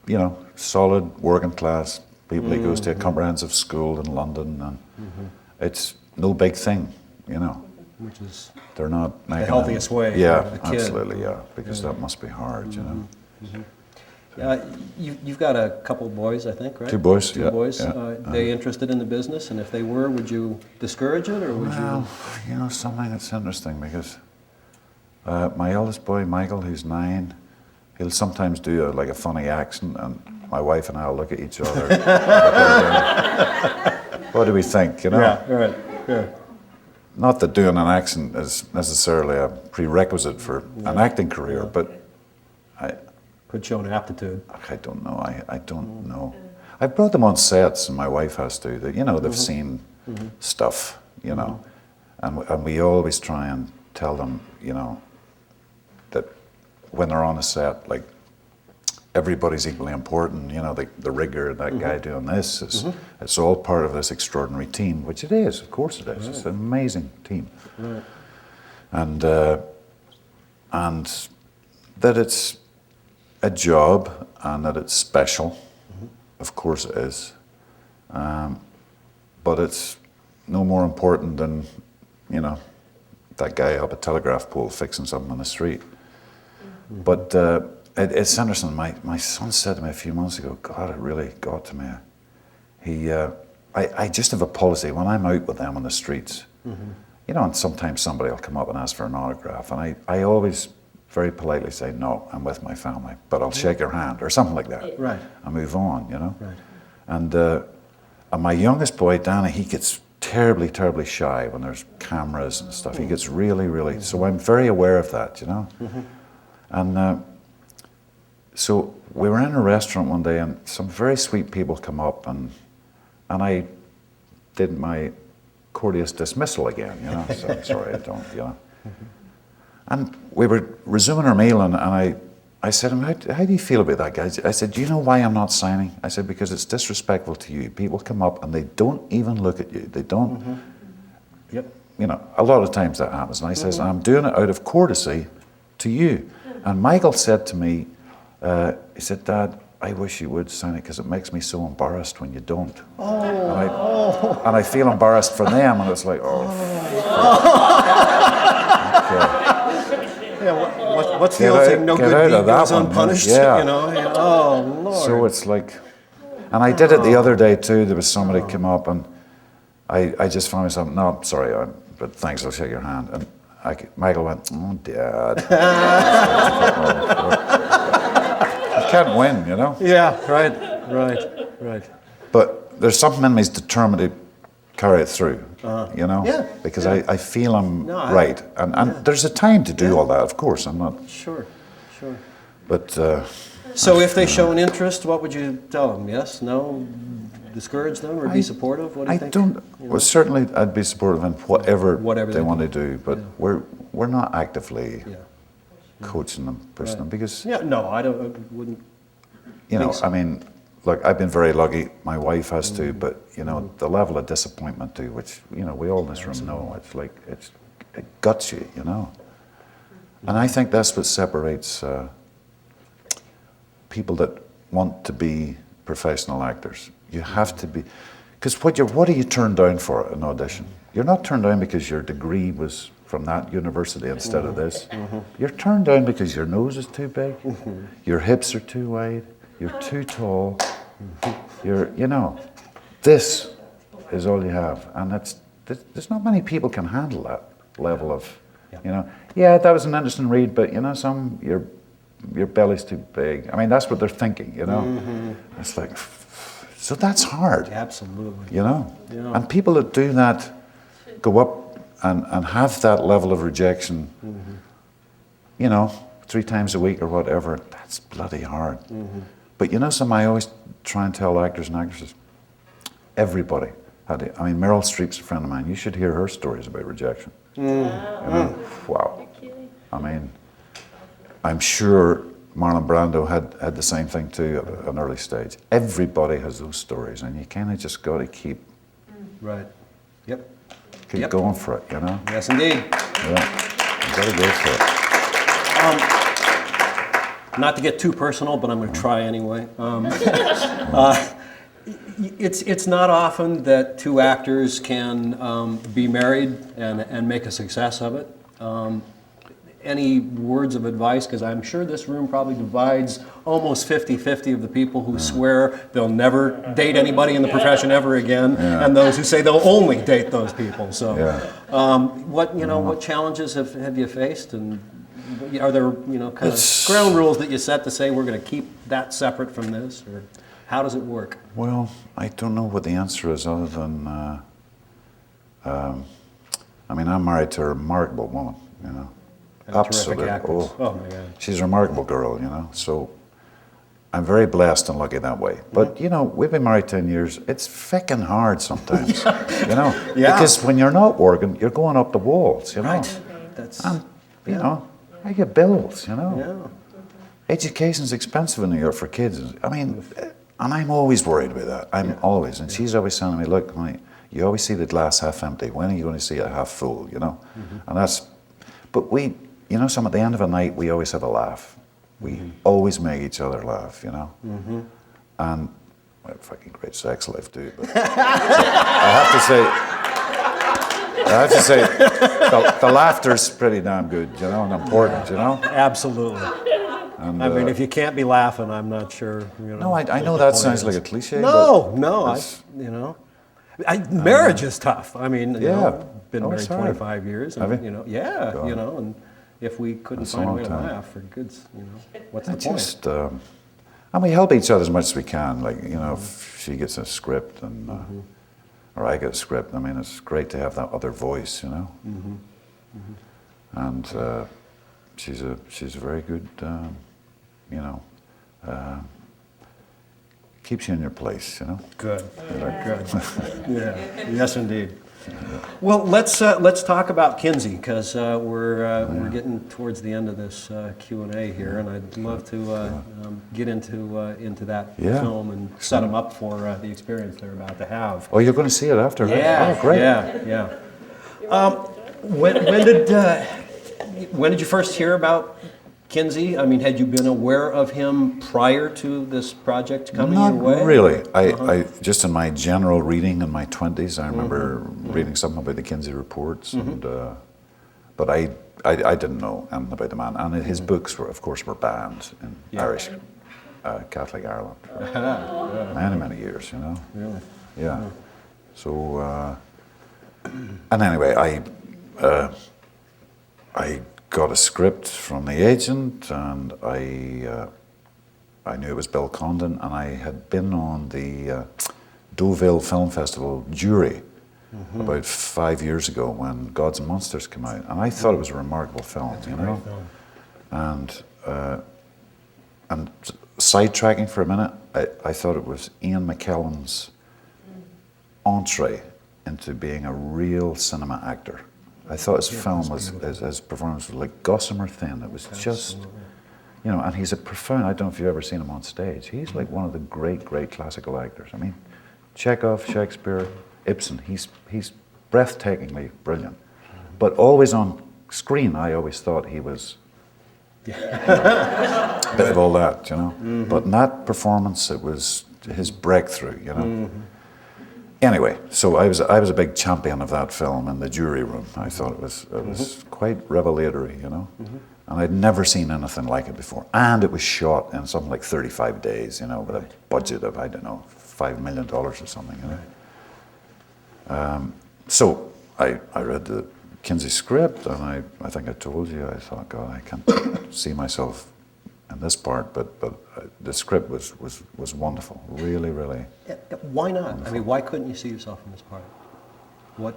you know, solid working class people. He goes to a comprehensive school in London, and it's no big thing, you know. Which is they're not making the healthiest way. Yeah, for a kid. absolutely, yeah, because that must be hard, you know. You've got a couple boys, I think, right? Two boys, Two boys. They interested in the business, and if they were, would you discourage it, or would you? You know, something that's interesting, because my eldest boy, Michael, who's 9, he'll sometimes do a funny accent, and my wife and I'll look at each other. What do we think, you know? Yeah, right. Yeah. Not that doing an accent is necessarily a prerequisite for an acting career, but could show an aptitude. I don't know. I don't know. I've brought them on sets, and my wife has to. You know, they've seen stuff, you know, and we always try and tell them, you know, that when they're on a set, like, everybody's equally important. You know, the rigger, that guy doing this, it's all part of this extraordinary team, which it is. Of course it is. It's an amazing team, and that it's a job and that it's special. Of course it is, but it's no more important than, you know, that guy up a telegraph pole fixing something on the street. But it's interesting. My son said to me a few months ago, God, it really got to me. I just have a policy when I'm out with them on the streets, you know, and sometimes somebody will come up and ask for an autograph, and I always very politely say, no, I'm with my family, but I'll shake your hand, or something like that. Right. And move on, you know. Right. And my youngest boy, Danny, he gets terribly, terribly shy when there's cameras and stuff. He gets really, really, so I'm very aware of that, you know. And so we were in a restaurant one day, and some very sweet people come up, and I did my courteous dismissal again, you know. So I'm sorry, I don't, you know. And we were resuming our meal, and I said to him, how do you feel about that, guys? I said, do you know why I'm not signing? I said, because it's disrespectful to you. People come up and they don't even look at you. They don't, Yep. you know, a lot of times that happens. And I says, I'm doing it out of courtesy to you. And Michael said to me, he said, Dad, I wish you would sign it because it makes me so embarrassed when you don't. And I feel embarrassed for them, and it's like, okay. Yeah, what's the old saying? No good deed goes unpunished. Yeah. You know. Oh Lord. So it's like, and I did it the other day too. There was somebody came up, and I just found myself, no, I'm sorry, but thanks, I'll shake your hand. And Michael went, oh, Dad. You can't win, you know. Yeah. Right. But there's something in me that's determined to carry it through, you know? Yeah, Because I feel I'm right. And there's a time to do all that, of course. I'm not... Sure. But... So if they show an interest, what would you tell them? Yes? No? Discourage them or be supportive? What do you think? Well, certainly I'd be supportive in whatever they want to do, but we're not actively coaching them, pushing them, because... Yeah, no, I wouldn't... You know, so. I mean, look, I've been very lucky. My wife has too, but, you know, the level of disappointment too, which, you know, we all in this room know, it's like, it guts you, you know. And I think that's what separates people that want to be professional actors. You have to be, because what do you turn down for an audition? You're not turned down because your degree was from that university instead of this. You're turned down because your nose is too big, your hips are too wide, you're too tall, you know, this is all you have. And there's not many people can handle that level of, you know, yeah, that was an interesting read, but, you know, your belly's too big. I mean, that's what they're thinking, you know. It's like, so that's hard. Absolutely. You know. Yeah. And people that do that go up and have that level of rejection, you know, 3 times a week or whatever, that's bloody hard. But you know something I always try and tell actors and actresses, everybody had it. I mean, Meryl Streep's a friend of mine. You should hear her stories about rejection. You know? Wow. I mean, I'm sure Marlon Brando had the same thing too at an early stage. Everybody has those stories, and you kind of just got to keep going for it, you know? Yes, indeed. Yeah, you got to go for it. Not to get too personal, but I'm going to try anyway. It's not often that 2 actors can be married and make a success of it. Any words of advice? Because I'm sure this room probably divides almost 50-50 of the people who swear they'll never date anybody in the profession ever again, and those who say they'll only date those people. So, what challenges have you faced, and are there kind of ground rules that you set to say we're going to keep that separate from this, or how does it work? Well, I don't know what the answer is other than, I mean, I'm married to a remarkable woman, you know. Absolutely. Oh my God. She's a remarkable girl, you know. So I'm very blessed and lucky that way. But, you know, we've been married 10 years. It's frickin' hard sometimes, you know. Because when you're not working, you're going up the walls, you know. Right. And, you know, I get bills, you know. Education's expensive in New York for kids. I mean, and I'm always worried about that. I'm always. And she's always telling me, look, honey, you always see the glass half empty. When are you going to see it half full, you know? And that's, but we, you know, at the end of a night, we always have a laugh. We always make each other laugh, you know? And, well, fucking great sex life too, but I have to say, the laughter's pretty damn good, you know, and important, you know? Absolutely. And, I mean, if you can't be laughing, I'm not sure. No, I know that sounds like a cliche. No, but you know. Marriage is tough. I mean, you Yeah. know, been Oh, married sorry. 25 years. And, Have you? you know, yeah, God. you know, and if we couldn't That's a find a long way to time. laugh, for good's, you know, what's I the point? just, and we help each other as much as we can. Like, you know, if she gets a script and, or I get a script, I mean, it's great to have that other voice, you know. And she's a very good, you know, keeps you in your place, you know. Good, good. Yeah, yes, indeed. Well, let's talk about Kinsey, because we're getting towards the end of this Q&A here, and I'd love to get into that film and set them up for the experience they're about to have. Oh, you're going to see it after, right? Yeah, Oh, great. yeah. When did you first hear about Kinsey? I mean, had you been aware of him prior to this project coming your way? Not really. I just in my general reading in my 20s, I remember reading something about the Kinsey reports, and but I didn't know anything about the man. And his books were, of course, were banned in Irish, Catholic Ireland for many years. You know. Really? Yeah. So, and anyway, I got a script from the agent, and I knew it was Bill Condon, and I had been on the Deauville Film Festival jury about 5 years ago when Gods and Monsters came out, and I thought it was a remarkable film, you know. And sidetracking for a minute, I thought it was Ian McKellen's entree into being a real cinema actor. I thought his film was, his performance was like gossamer thin. It was just, you know, and he's a profound, I don't know if you've ever seen him on stage. He's like one of the great classical actors. I mean, Chekhov, Shakespeare, Ibsen, he's breathtakingly brilliant. But always on screen, I always thought he was a bit of all that, you know. But in that performance, it was his breakthrough, you know. Anyway, so I was a big champion of that film in the jury room. I thought it was quite revelatory, you know. And I'd never seen anything like it before. And it was shot in something like 35 days, you know, with a budget of, I don't know, $5 million or something, you know. So I read the Kinsey script, and I think I told you, I thought, God, I can't see myself in this part, but the script was wonderful, really. Why not? Wonderful. I mean, why couldn't you see yourself in this part? What?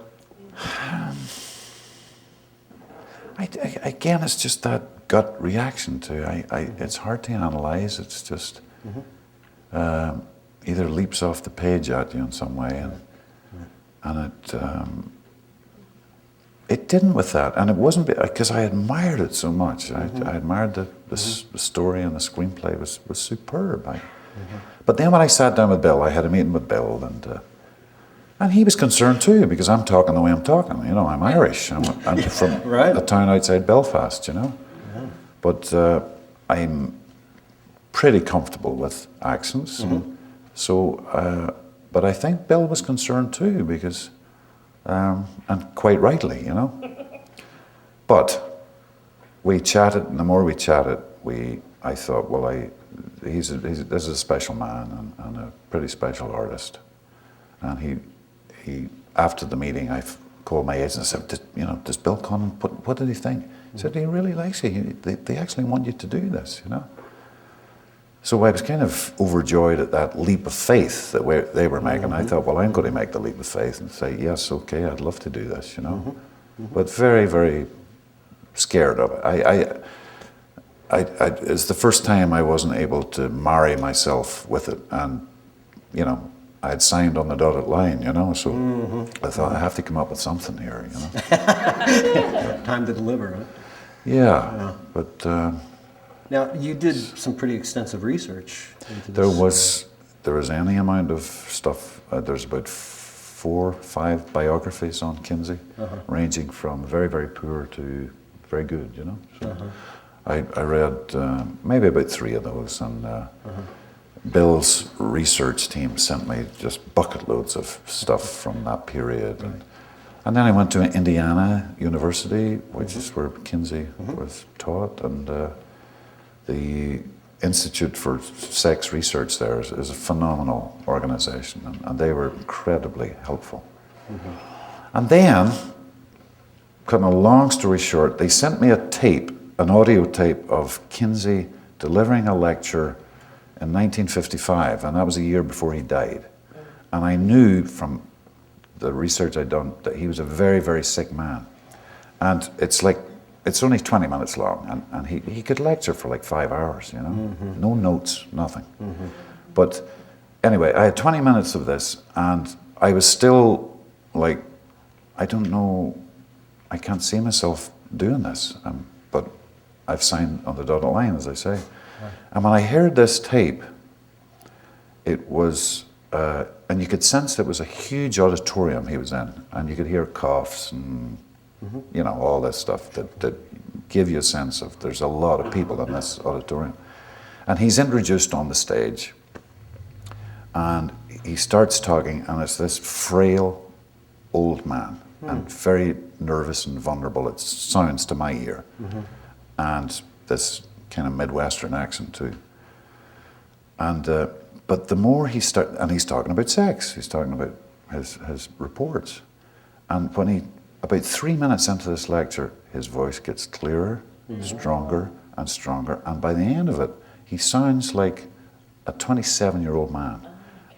Again, it's just that gut reaction to it's hard to analyze. It's just either leaps off the page at you in some way, and it didn't with that, and it wasn't because I admired it so much. I admired the story, and the screenplay was superb. But then when I sat down with Bill, I had a meeting with Bill, and he was concerned too, because I'm talking the way I'm talking. You know, I'm Irish. I'm from a town outside Belfast. You know, but I'm pretty comfortable with accents. So, but I think Bill was concerned too, because. And quite rightly, you know. But we chatted, and the more we chatted, I thought, well, this is a special man and a pretty special artist. And he after the meeting, I called my agent and said, does Bill Condon, what did he think? He said, he really likes you. They actually want you to do this, you know. So I was kind of overjoyed at that leap of faith that they were making. I thought, well, I'm going to make the leap of faith and say, yes, okay, I'd love to do this, you know. But very scared of it. It's the first time I wasn't able to marry myself with it. And, you know, I had signed on the dotted line, you know, so I thought, I have to come up with something here, you know. Time to deliver, huh? Yeah. But... Now, you did some pretty extensive research into this. There was any amount of stuff. There's about 4 or 5 biographies on Kinsey, ranging from very poor to very good, you know. So I read maybe about 3 of those, and Bill's research team sent me just bucket loads of stuff from that period. And then I went to Indiana University, which is where Kinsey was taught, and Institute for Sex Research there is a phenomenal organization, and they were incredibly helpful. And then, cutting a long story short, they sent me a tape, an audio tape of Kinsey delivering a lecture in 1955, and that was a year before he died. And I knew from the research I'd done that he was a very, very sick man. And it's only 20 minutes long, and he could lecture for like 5 hours, you know? No notes, nothing. But anyway, I had 20 minutes of this, and I was still like, I don't know, I can't see myself doing this, but I've signed on the dotted line, as I say. Right. And when I heard this tape, it was, and you could sense it was a huge auditorium he was in, and you could hear coughs and, you know, all this stuff that give you a sense of there's a lot of people in this auditorium. And he's introduced on the stage, and he starts talking, and it's this frail old man, and very nervous and vulnerable, it sounds to my ear. And this kind of Midwestern accent too. And but the more he starts, and he's talking about sex, he's talking about his reports. And when he, about 3 minutes into this lecture, his voice gets clearer, stronger and stronger, and by the end of it, he sounds like a 27-year-old man.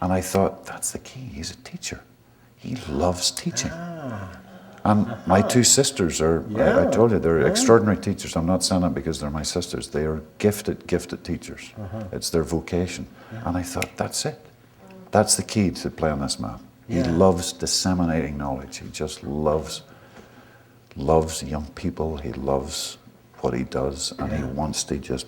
And I thought, that's the key, he's a teacher. He loves teaching. And my two sisters are, I told you, they're extraordinary teachers. I'm not saying that because they're my sisters. They are gifted, gifted teachers. It's their vocation. And I thought, that's it. That's the key to playing this man. He loves disseminating knowledge. He just loves young people. He loves what he does, and he wants to just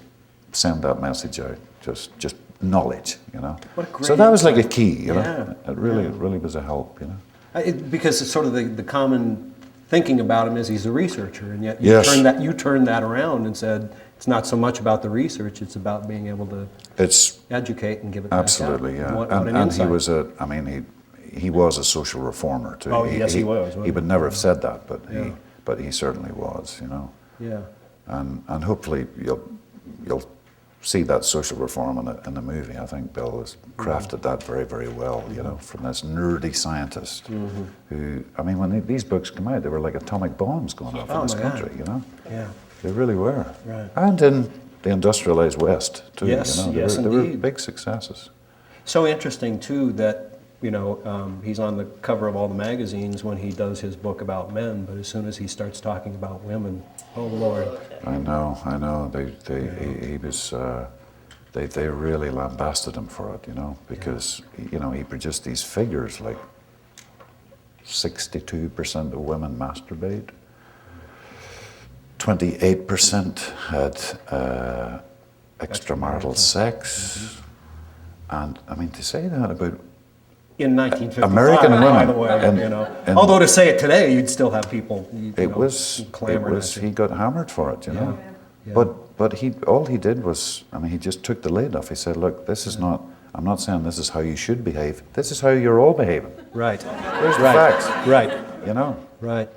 send that message out. Just knowledge, you know. So that was like a key, you know. It really was a help, you know. Because it's sort of the common thinking about him is he's a researcher, and yet you turned that around and said it's not so much about the research; it's about being able to educate and give it absolutely, back out. Yeah. And he was he was a social reformer too. Oh, yes, he was. He would never have said that, but he certainly was, you know. Yeah. And hopefully you'll see that social reform in the movie. I think Bill has crafted that very, very well, you know, from this nerdy scientist who, I mean, when these books come out, they were like atomic bombs going off in this country, you know? Yeah. They really were. Right. And in the industrialized West, too, you know? They were big successes. So interesting, too, that, you know, he's on the cover of all the magazines when he does his book about men, but as soon as he starts talking about women, oh Lord. I know. He was. They really lambasted him for it, you know, because you know he produced these figures like 62% of women masturbate, 28% had extramarital sex, and I mean to say that about. In 1955, American women, by the way, you know. Although to say it today, you'd still have people. He got hammered for it, you know. Yeah. But all he did was, I mean, he just took the lid off. He said, "Look, this is not. I'm not saying this is how you should behave. This is how you're all behaving. Right. There's the facts. Right. You know. Right.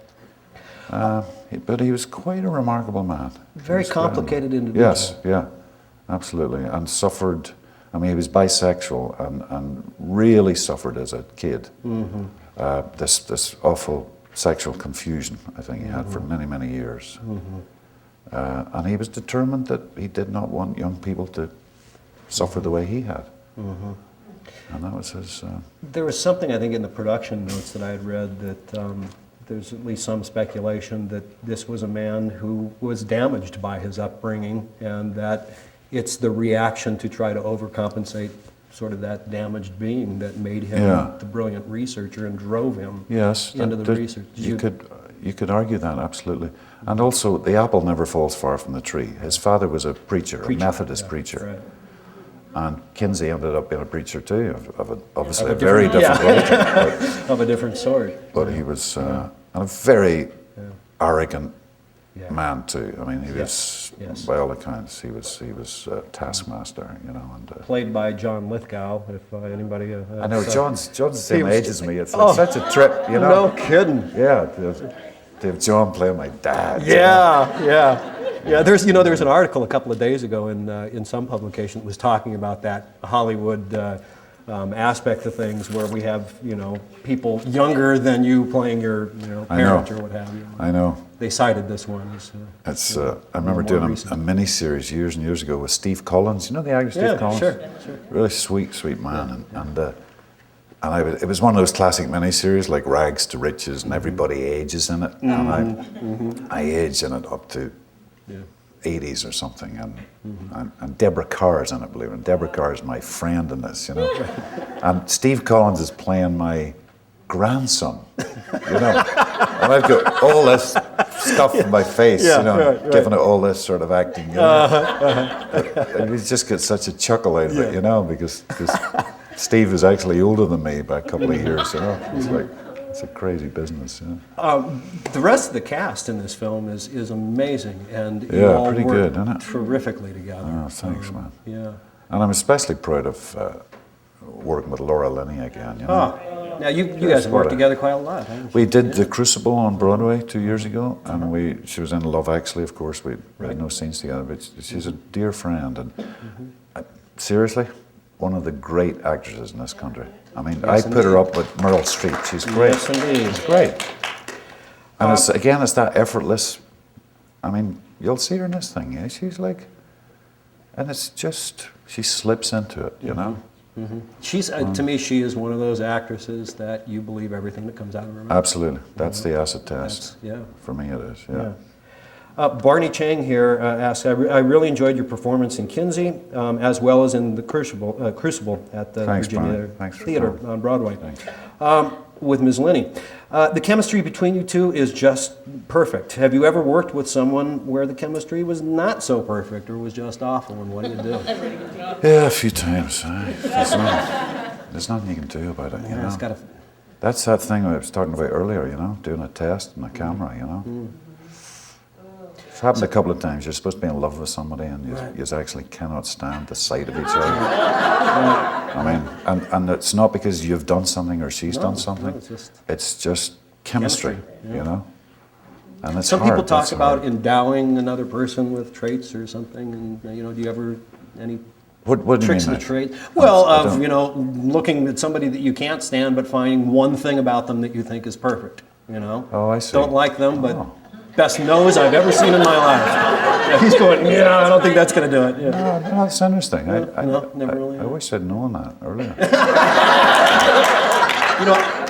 But he was quite a remarkable man. Very complicated individual. Yes. Yeah. Absolutely. And suffered. I mean, he was bisexual and really suffered as a kid. This awful sexual confusion, I think he had for many, many years. And he was determined that he did not want young people to suffer the way he had. And that was his... There was something, I think, in the production notes that I had read that there's at least some speculation that this was a man who was damaged by his upbringing, and that it's the reaction to try to overcompensate sort of that damaged being that made him the brilliant researcher and drove him into the research. You could argue that, absolutely. And also, the apple never falls far from the tree. His father was a preacher, a Methodist preacher. Right. And Kinsey ended up being a preacher too, obviously a very different religion. Of a different sort. But he was a very arrogant man too. I mean, he was, by all accounts, he was a taskmaster, you know. And played by John Lithgow, if anybody. I know John's the same age as me. It's such a trip, you know. No kidding. Yeah, to have John playing my dad. Yeah. Yeah, there's an article a couple of days ago in some publication that was talking about that Hollywood aspect of things, where we have people younger than you playing your parent or what have you. I know. They cited this one as. I remember doing a mini-series years and years ago with Steve Collins. You know the actor Steve Collins? Sure. Really sweet man. It was one of those classic miniseries like Rags to Riches, and everybody ages in it. And I aged in it up to 80s or something. And Deborah Carr's in it, believe it. And Deborah Carr is my friend in this, And Steve Collins is playing my grandson, And I've got all this stuff in my face, giving it all this sort of acting, And we just get such a chuckle out of it, because Steve is actually older than me by a couple of years, It's like, it's a crazy business, The rest of the cast in this film is amazing, and you all pretty work good, isn't it? terrifically together. Oh, thanks, man. Yeah. And I'm especially proud of working with Laura Linney again, Now you guys have worked together quite a lot, haven't you? We did The Crucible on Broadway 2 years ago, and she was in Love Actually, of course. We had no scenes together, but she's a dear friend, and seriously, one of the great actresses in this country. I mean, Yes, I put her up with Meryl Streep. She's great. Yes, indeed. She's great. And it's that effortless. I mean, you'll see her in this thing. Yeah, she's like, and it's just she slips into it, She's to me, she is one of those actresses that you believe everything that comes out of her mouth. Absolutely, that's the acid test. Yeah. For me, it is. Yeah. Barney Chang here asks, I really enjoyed your performance in Kinsey, as well as in the Crucible at the Virginia Theater on Broadway with Ms. Linney. The chemistry between you two is just perfect. Have you ever worked with someone where the chemistry was not so perfect or was just awful, and what do you do? Yeah, a few times. There's nothing you can do about it, It's gotta... That's that thing I was talking about earlier, doing a test on a camera, It's happened a couple of times. You're supposed to be in love with somebody, and you actually cannot stand the sight of each other. I mean, and it's not because you've done something or she's done something. It's just chemistry, And it's Some hard. people talk about endowing another person with traits or something, and do you ever any what do you tricks mean, of the trade? Well, looking at somebody that you can't stand, but finding one thing about them that you think is perfect. Oh, I see. Don't like them, but best nose I've ever seen in my life. Yeah, he's going, I don't think that's going to do it. Yeah. No, that's interesting. Never really. I wish I'd known that earlier.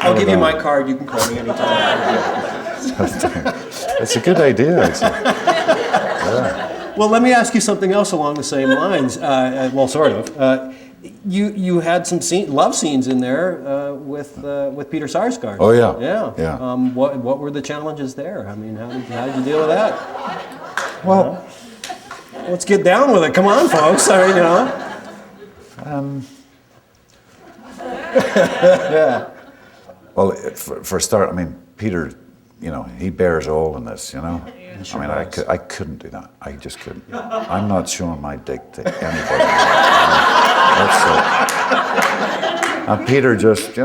I'll give you my card. You can call me anytime. It's a good idea, actually. Well, let me ask you something else along the same lines. Well, sort of. You had some love scenes in there with Peter Sarsgaard. Oh yeah. Yeah. What were the challenges there? I mean, how did you deal with that? Well, let's get down with it. Come on, folks. Yeah. Well, for a start, I mean, Peter, he bears all in this, I mean, I couldn't do that. I just couldn't. I'm not showing my dick to anybody. And Peter just,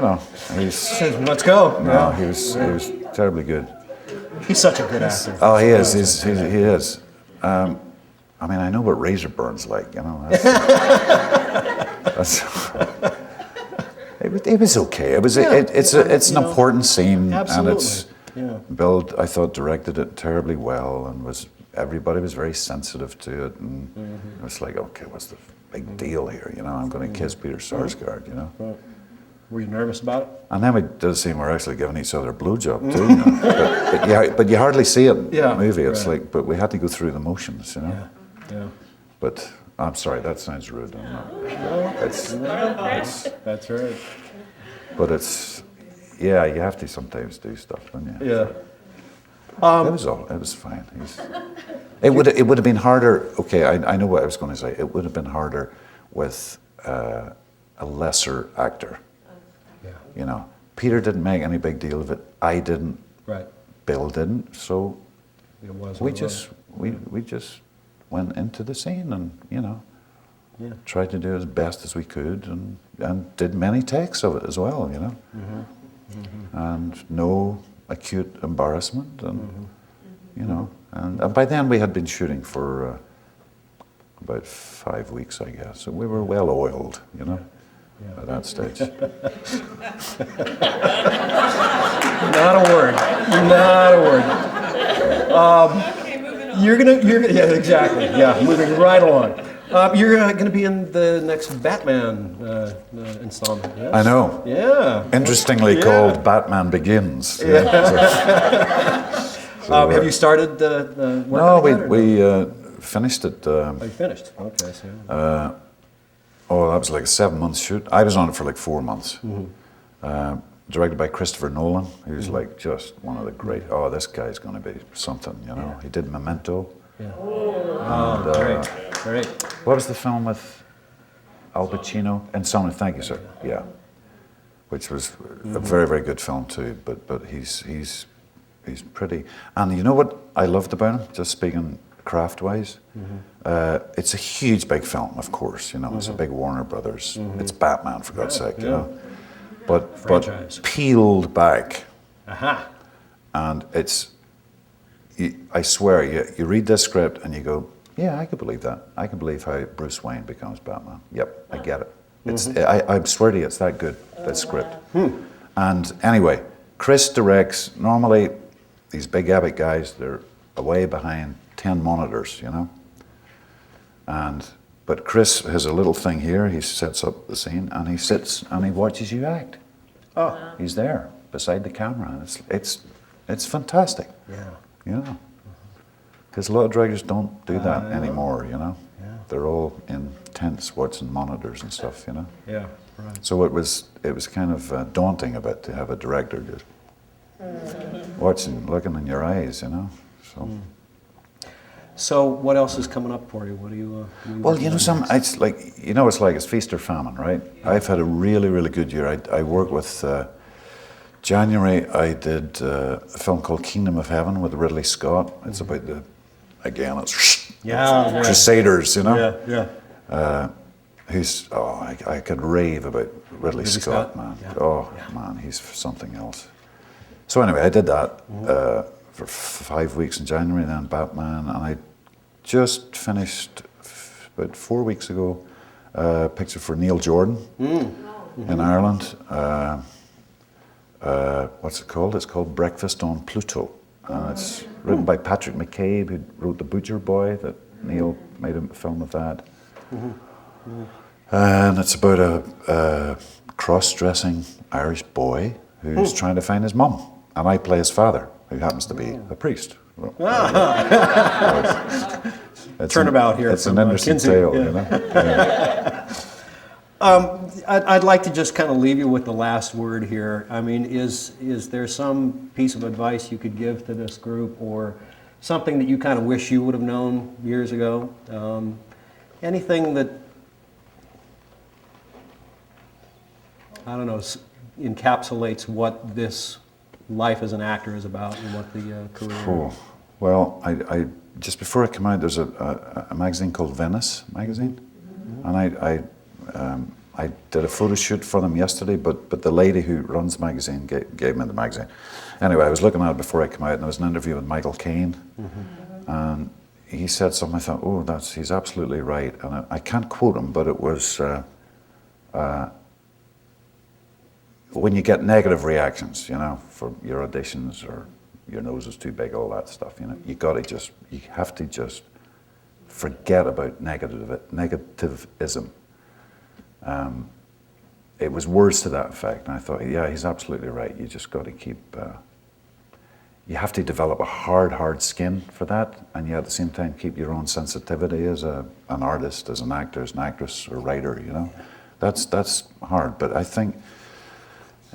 he's... Let's go. No, he was terribly good. He's such a good actor. Oh, he is. He is. I mean, I know what razor burn's like, It was okay. It's an important scene, Absolutely. And it's Bill, I thought, directed it terribly well, and everybody was very sensitive to it, and it was like, okay, what's the big deal here? I'm going to kiss Peter Sarsgaard, Right. Were you nervous about it? And then we did a scene we're actually giving each other a blowjob too. But you hardly see it in the movie. It's like, but we had to go through the motions, Yeah. But I'm sorry, that sounds rude. I'm not. That's right. But it's, you have to sometimes do stuff, don't you? Yeah. It was fine. It would have been harder. Okay, I know what I was going to say. It would have been harder with a lesser actor. Yeah. Peter didn't make any big deal of it. I didn't. Right. Bill didn't. So It was. we just went into the scene and tried to do as best as we could and did many takes of it as well. And no acute embarrassment and And by then we had been shooting for about 5 weeks, I guess. So we were well oiled, you know, at that stage. Not a word. Not a word. Yeah, exactly. Yeah, moving right along. You're going to be in the next Batman installment. Yes? I know. Yeah. Interestingly called Batman Begins. Have you started working No, on it, we finished it. Oh, you finished. Okay. So. That was like a 7-month shoot. I was on it for like 4 months. Directed by Christopher Nolan, who's like just one of the great. Oh, this guy's going to be something, you know. He did Memento. Yeah. And, Great. What was the film with Al Pacino? Insomnia. Thank you, sir. Yeah, which was a very, very good film too. But he's pretty. And you know what I loved about him? Just speaking craft-wise, it's a huge, big film. Of course, you know, it's a big Warner Brothers. It's Batman, for God's sake, you know. But peeled back, and it's. I swear, you read this script and you go, yeah, I could believe that. I can believe how Bruce Wayne becomes Batman. Yep, I get it. It's. I swear to you, it's that good, that script. And anyway, Chris directs. Normally, these big epic guys, they're away behind 10 monitors, you know. But Chris has a little thing here. He sets up the scene and he sits and he watches you act. Oh, he's there beside the camera. It's fantastic. Yeah. You know, because a lot of directors don't do that anymore. You know, they're all in tents watching monitors and stuff. You know. Yeah. Right. So it was kind of daunting a bit to have a director just watching, looking in your eyes. You know. So. So what else is coming up for you? What do you? Well, you know, it's like it's feast or famine, right? I've had a really, really good year. I work with. January, I did a film called Kingdom of Heaven with Ridley Scott. It's about it's Crusaders, you know. Yeah. I could rave about Ridley Scott, man. Yeah. Man, he's something else. So anyway, I did that for 5 weeks in January, then Batman, and I just finished about 4 weeks ago a picture for Neil Jordan in Ireland. What's it called? It's called Breakfast on Pluto. And it's written by Patrick McCabe, who wrote The Butcher Boy, that Neil made a film of that. And it's about a cross-dressing Irish boy who's trying to find his mum. And I play his father, who happens to be a priest. Turnabout here. It's an interesting Kinsey, tale, you know? Yeah. I'd like to just kind of leave you with the last word here. I mean, is there some piece of advice you could give to this group, or something that you kind of wish you would have known years ago? Anything that, I don't know, encapsulates what this life as an actor is about and what the career is? Well, I just before I came out, there's a magazine called Menace magazine, and I did a photo shoot for them yesterday, but the lady who runs the magazine gave me the magazine. Anyway, I was looking at it before I came out, and there was an interview with Michael Caine, and he said something. I thought, he's absolutely right, and I can't quote him, but it was when you get negative reactions, you know, for your auditions, or your nose is too big, all that stuff, you know, you have to just forget about negativism. It was words to that effect, and I thought, yeah, he's absolutely right. You just got to keep. You have to develop a hard skin for that, and you at the same time keep your own sensitivity as an artist, as an actor, as an actress, or writer. You know, that's hard. But I think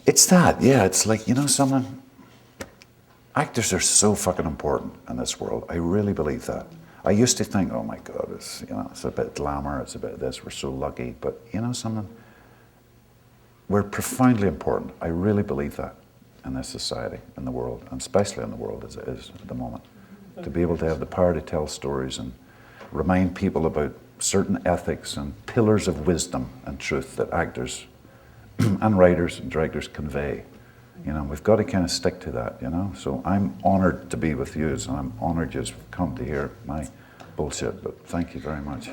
it's that. Yeah, it's like, you know, something. Actors are so fucking important in this world. I really believe that. I used to think, oh my God, it's a bit glamour, it's a bit this, we're so lucky. But you know something? We're profoundly important. I really believe that in this society, in the world, and especially in the world as it is at the moment. To be able to have the power to tell stories and remind people about certain ethics and pillars of wisdom and truth that actors and writers and directors convey You know, we've got to kind of stick to that, you know. So I'm honored to be with you, and I'm honored you've come to hear my bullshit, but thank you very much.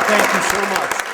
Thank you so much.